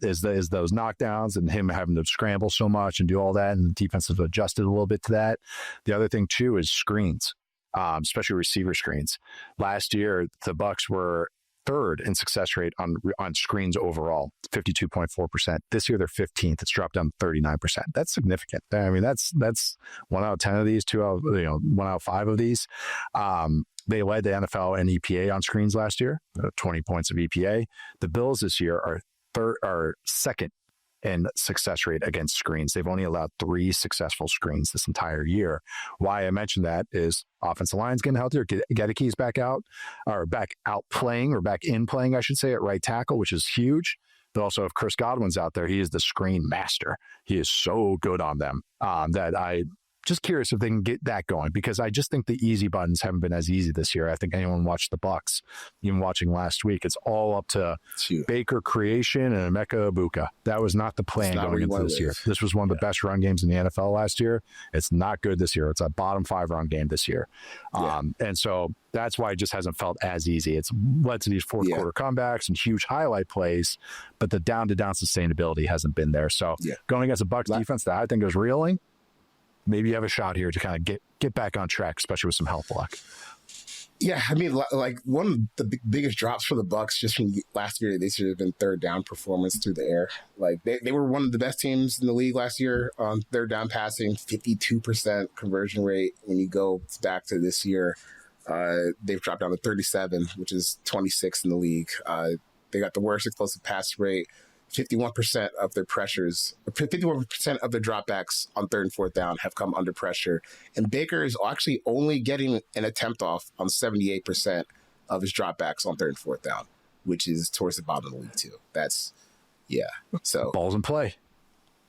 is those knockdowns and him having to scramble so much and do all that. And the defense has adjusted a little bit to that. The other thing too is screens, especially receiver screens. Last year, the Bucks were third in success rate on screens overall, 52.4%. This year they're 15th. It's dropped down 39%. That's significant. I mean, that's 1 out of 10 of these, 1 out of 5 of these. They led the NFL and EPA on screens last year, 20 points of EPA. The Bills this year are second in success rate against screens. They've only allowed 3 successful screens this entire year. Why I mentioned that is offensive line's getting healthier. Gedeke's back out playing, or back in playing, I should say, at right tackle, which is huge. But also if Chris Godwin's out there, he is the screen master. He is so good on them that I just curious if they can get that going, because I just think the easy buttons haven't been as easy this year. I think anyone watched the Bucks, even watching last week, it's all up to Baker creation and Emeka Ibuka. That was not the plan going into this year. This was one of the best run games in the NFL last year. It's not good this year. It's a bottom 5 run game this year. And so that's why it just hasn't felt as easy. It's led to these fourth quarter comebacks and huge highlight plays, but the down-to-down sustainability hasn't been there. So going against a Bucks defense that I think is reeling, maybe you have a shot here to kind of get back on track, especially with some health luck. Yeah, I mean, like one of the biggest drops for the Bucks just from last year, they should have been third down performance through the air. Like they were one of the best teams in the league last year on third down passing, 52% conversion rate. When you go back to this year, they've dropped down to 37, which is 26 in the league. They got the worst explosive pass rate. 51% of their pressures, 51% of their dropbacks on third and fourth down have come under pressure. And Baker is actually only getting an attempt off on 78% of his dropbacks on third and fourth down, which is towards the bottom of the league too. That's, so. Balls in play.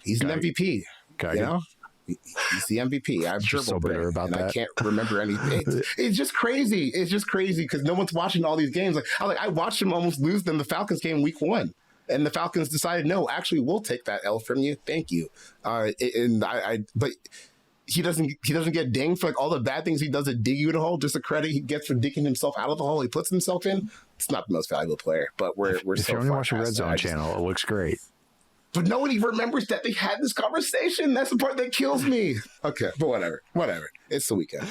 He's an MVP, you know? He's the MVP. I'm so bitter about that. I can't remember anything. It's just crazy. It's just crazy because no one's watching all these games. I watched him almost lose them the Falcons game week 1. And the Falcons decided, no, actually, we'll take that L from you. Thank you. But he doesn't get dinged for like all the bad things he does to dig you in a hole. Just the credit he gets for digging himself out of the hole he puts himself in. It's not the most valuable player, but we're if you only watch the Red Zone channel, it looks great. But nobody remembers that they had this conversation. That's the part that kills me. Okay, but whatever. It's the weekend.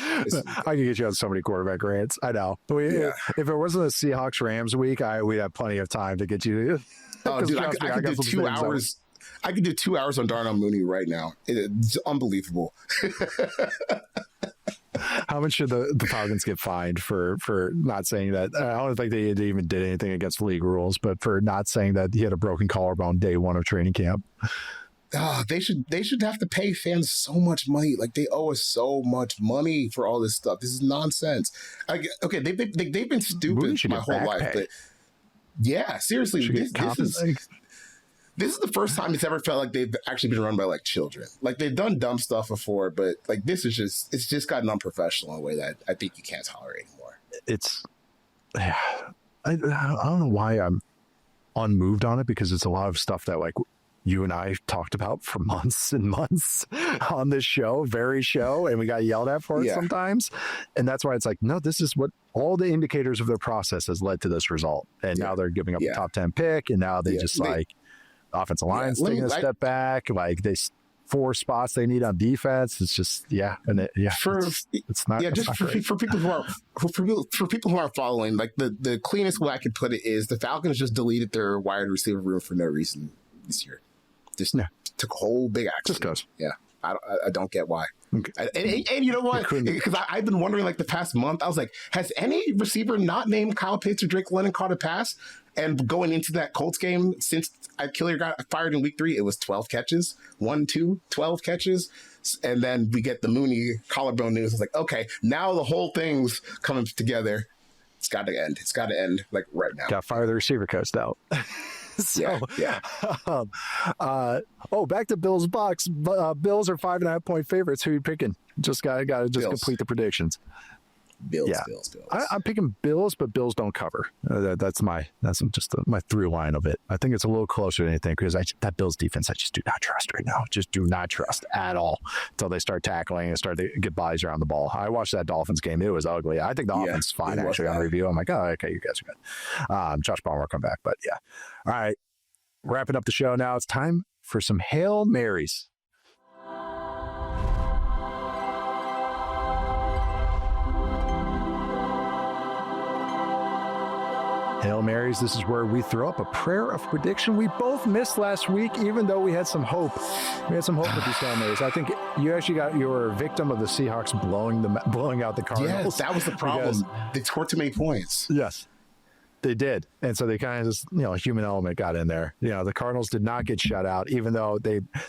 I can get you on so many quarterback rants. I know. If it wasn't a Seahawks Rams week, we'd have plenty of time to get you. Oh, dude, I could do 2 hours. I could do 2 hours on Darnell Mooney right now. It's unbelievable. How much should the Falcons get fined for not saying that? I don't think they even did anything against league rules, but for not saying that he had a broken collarbone day 1 of training camp. They should have to pay fans so much money. Like they owe us so much money for all this stuff. This is nonsense. Okay, they've been stupid my whole life, but yeah, seriously, this is the first time it's ever felt like they've actually been run by like children. Like they've done dumb stuff before, but like it's just gotten unprofessional in a way that I think you can't tolerate anymore. I don't know why I'm unmoved on it, because it's a lot of stuff that like you and I talked about for months and months on this show, and we got yelled at for it sometimes. And that's why it's like, no, this is what all the indicators of their process has led to this result. And now they're giving up a top 10 pick, and now they offensive line's taking a step back. Like they 4 spots they need on defense. It's just it's not. For people who are following, like the cleanest way I could put it is the Falcons just deleted their wide receiver room for no reason this year. Just took a whole big action. Just goes. Yeah. I don't get why. Okay. And you know what? Because I've been wondering like the past month, I was like, has any receiver not named Kyle Pitts or Drake London caught a pass? And going into that Colts game, since Killer got fired in week 3, it was 12 catches, 12 catches. And then we get the Mooney collarbone news. It's like, okay, now the whole thing's coming together. It's got to end. It's got to end like right now. Got to fire the receiver coach out. Back to Bills Bucks. Bills are 5.5 point favorites. Who are you picking? Just got to complete the predictions. Bills. I'm picking Bills, but Bills don't cover. That's just my through line of it. I think it's a little closer than anything because that Bills defense I just do not trust right now. Just do not trust at all until they start tackling and start to get bodies around the ball. I watched that Dolphins game. It was ugly. I think the offense is fine actually on review. I'm like, oh, okay, you guys are good. Josh Palmer will come back, but yeah. All right, wrapping up the show now. It's time for some Hail Marys. Hail Marys, this is where we throw up a prayer of prediction. We both missed last week, even though we had some hope. We had some hope with these Hail Marys. I think you actually your victim of the Seahawks blowing out the Cardinals. Yes, that was the problem. They scored too many points. Yes. They did. And so they kind of just, human element got in there. The Cardinals did not get shut out, even though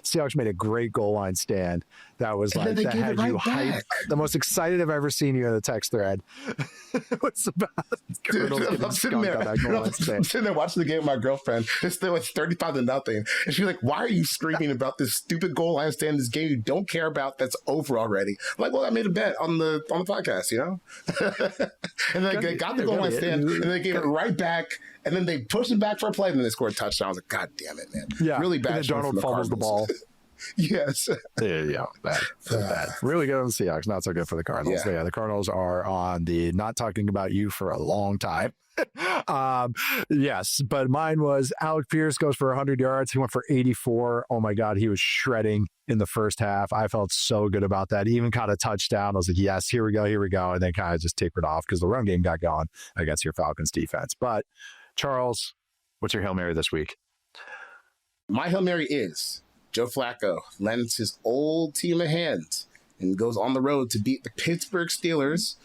Seahawks made a great goal line stand. That was that had you hyped. The most excited I've ever seen you in the text thread. What's about I'm sitting there watching the game with my girlfriend. It's still 35-0. And she's like, why are you screaming about this stupid goal line stand in this game you don't care about that's over already? I'm like, well, I made a bet on the podcast, And then they got the goal line stand and they gave it right back, and then they pushed it back for a play, and then they scored a touchdown. I was like, God damn it, man. Yeah. Really bad. And Donald fumbles the ball. Yes. Bad. Really good on the Seahawks, not so good for the Cardinals. Yeah, the Cardinals are on the not talking about you for a long time. Yes, but mine was Alec Pierce goes for 100 yards. He went for 84. Oh my God, he was shredding in the first half. I felt so good about that. He even caught a touchdown. I was like, yes, here we go. And then kind of just tapered off because the run game got going against your Falcons defense. But Charles, what's your Hail Mary this week? My Hail Mary is Joe Flacco lends his old team a hand and goes on the road to beat the Pittsburgh Steelers,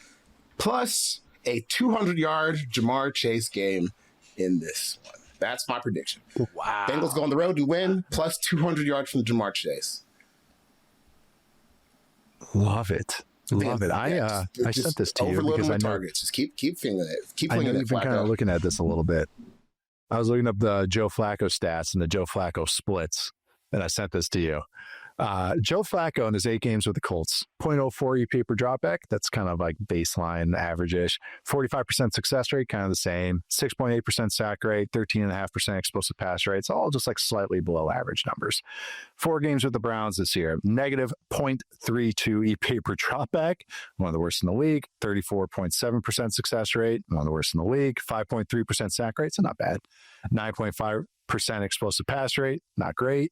plus a 200-yard Jamar Chase game in this one. That's my prediction. Wow. Bengals go on the road and win, plus 200 yards from Jamar Chase. Love it. I sent this to you because I know targets. Just keep feeling it. Keep I know flinging you've been kind of looking at this a little bit. I was looking up the Joe Flacco stats and the Joe Flacco splits, and I sent this to you. Joe Flacco in his 8 games with the Colts, 0.04 EP per dropback. That's kind of like baseline average-ish. 45% success rate, kind of the same. 6.8% sack rate, 13.5% explosive pass rate. It's all just like slightly below average numbers. 4 games with the Browns this year, negative 0.32 EP per dropback, one of the worst in the league. 34.7% success rate, one of the worst in the league. 5.3% sack rate, so not bad. 9.5% explosive pass rate, not great.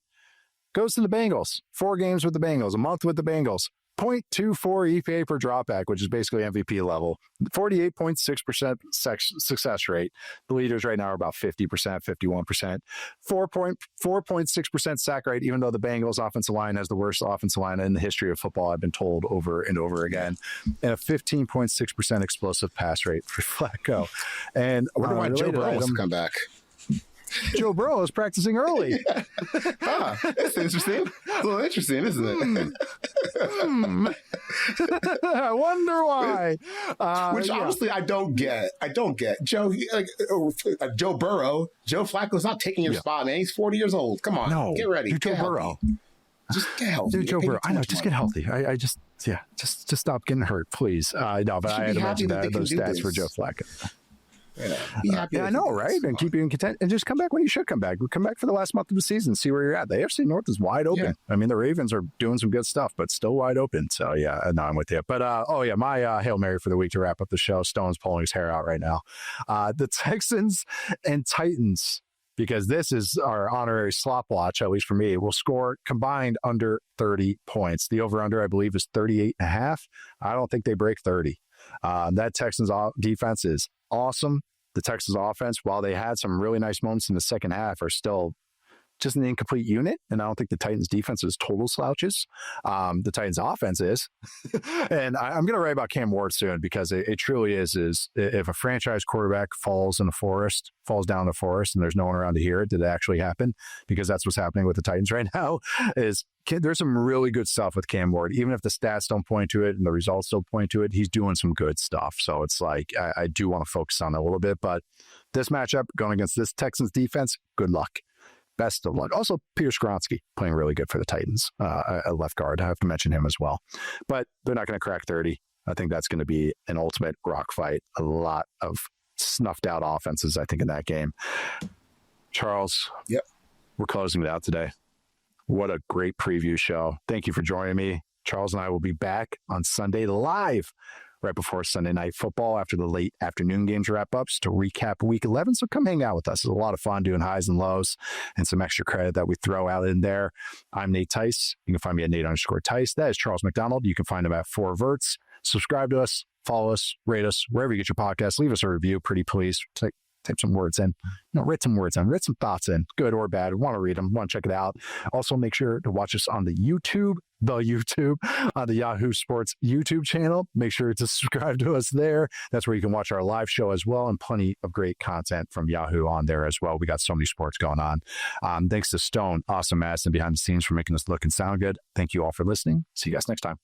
Goes to the Bengals. 4 games with the Bengals, a month with the Bengals. 0.24 EPA per dropback, which is basically MVP level. 48.6% success rate. The leaders right now are about 50%, 51%. 4.6% sack rate, even though the Bengals offensive line has the worst offensive line in the history of football, I've been told over and over again. And a 15.6% explosive pass rate for Flacco. And I wonder why Joe Burrow wants to come back. Joe Burrow is practicing early. That's interesting. A little interesting, isn't it? I wonder why. Which honestly, I don't get. Joe, Joe Burrow, Joe Flacco's not taking your spot, man. He's 40 years old. Come on, get ready. Joe Burrow. Just get healthy. Dude, Joe Burrow. I know. Just get healthy. I just stop getting hurt, please. No, but I had to mention those stats for Joe Flacco. Yeah, I know, right? And keep you in content and just come back when you should come back. Come back for the last month of the season, see where you're at. The AFC North is wide open. Yeah. I mean, the Ravens are doing some good stuff, but still wide open. So, yeah, no, I'm with you. But, my Hail Mary for the week to wrap up the show. Stone's pulling his hair out right now. The Texans and Titans, because this is our honorary slop watch, at least for me, will score combined under 30 points. The over-under, I believe, is 38.5. I don't think they break 30. That Texans defense is awesome. The Texans offense, while they had some really nice moments in the second half, are still just an incomplete unit. And I don't think the Titans defense is total slouches. The Titans offense is. And I'm going to write about Cam Ward soon because it truly is if a franchise quarterback falls down the forest, and there's no one around to hear it, did it actually happen? Because that's what's happening with the Titans right now there's some really good stuff with Cam Ward. Even if the stats don't point to it and the results don't point to it, he's doing some good stuff. So it's like, I do want to focus on it a little bit, but this matchup going against this Texans defense, good luck. Best of luck. Also, Peter Skoronski playing really good for the Titans. A left guard. I have to mention him as well. But they're not going to crack 30. I think that's going to be an ultimate rock fight. A lot of snuffed out offenses, I think, in that game. Charles, yep, we're closing it out today. What a great preview show. Thank you for joining me. Charles and I will be back on Sunday live right before Sunday Night Football after the late afternoon games wrap-ups to recap Week 11. So come hang out with us. It's a lot of fun doing highs and lows and some extra credit that we throw out in there. I'm Nate Tice. You can find me at Nate_Tice. That is Charles McDonald. You can find him at 4Verts. Subscribe to us, follow us, rate us, wherever you get your podcast. Leave us a review, pretty please. Type some words in, write some words in, write some thoughts in, good or bad. Want to read them, want to check it out. Also, make sure to watch us on the YouTube, on the Yahoo Sports YouTube channel. Make sure to subscribe to us there. That's where you can watch our live show as well, and plenty of great content from Yahoo on there as well. We got so many sports going on. Thanks to Stone, Awesome Madison behind the scenes for making us look and sound good. Thank you all for listening. See you guys next time.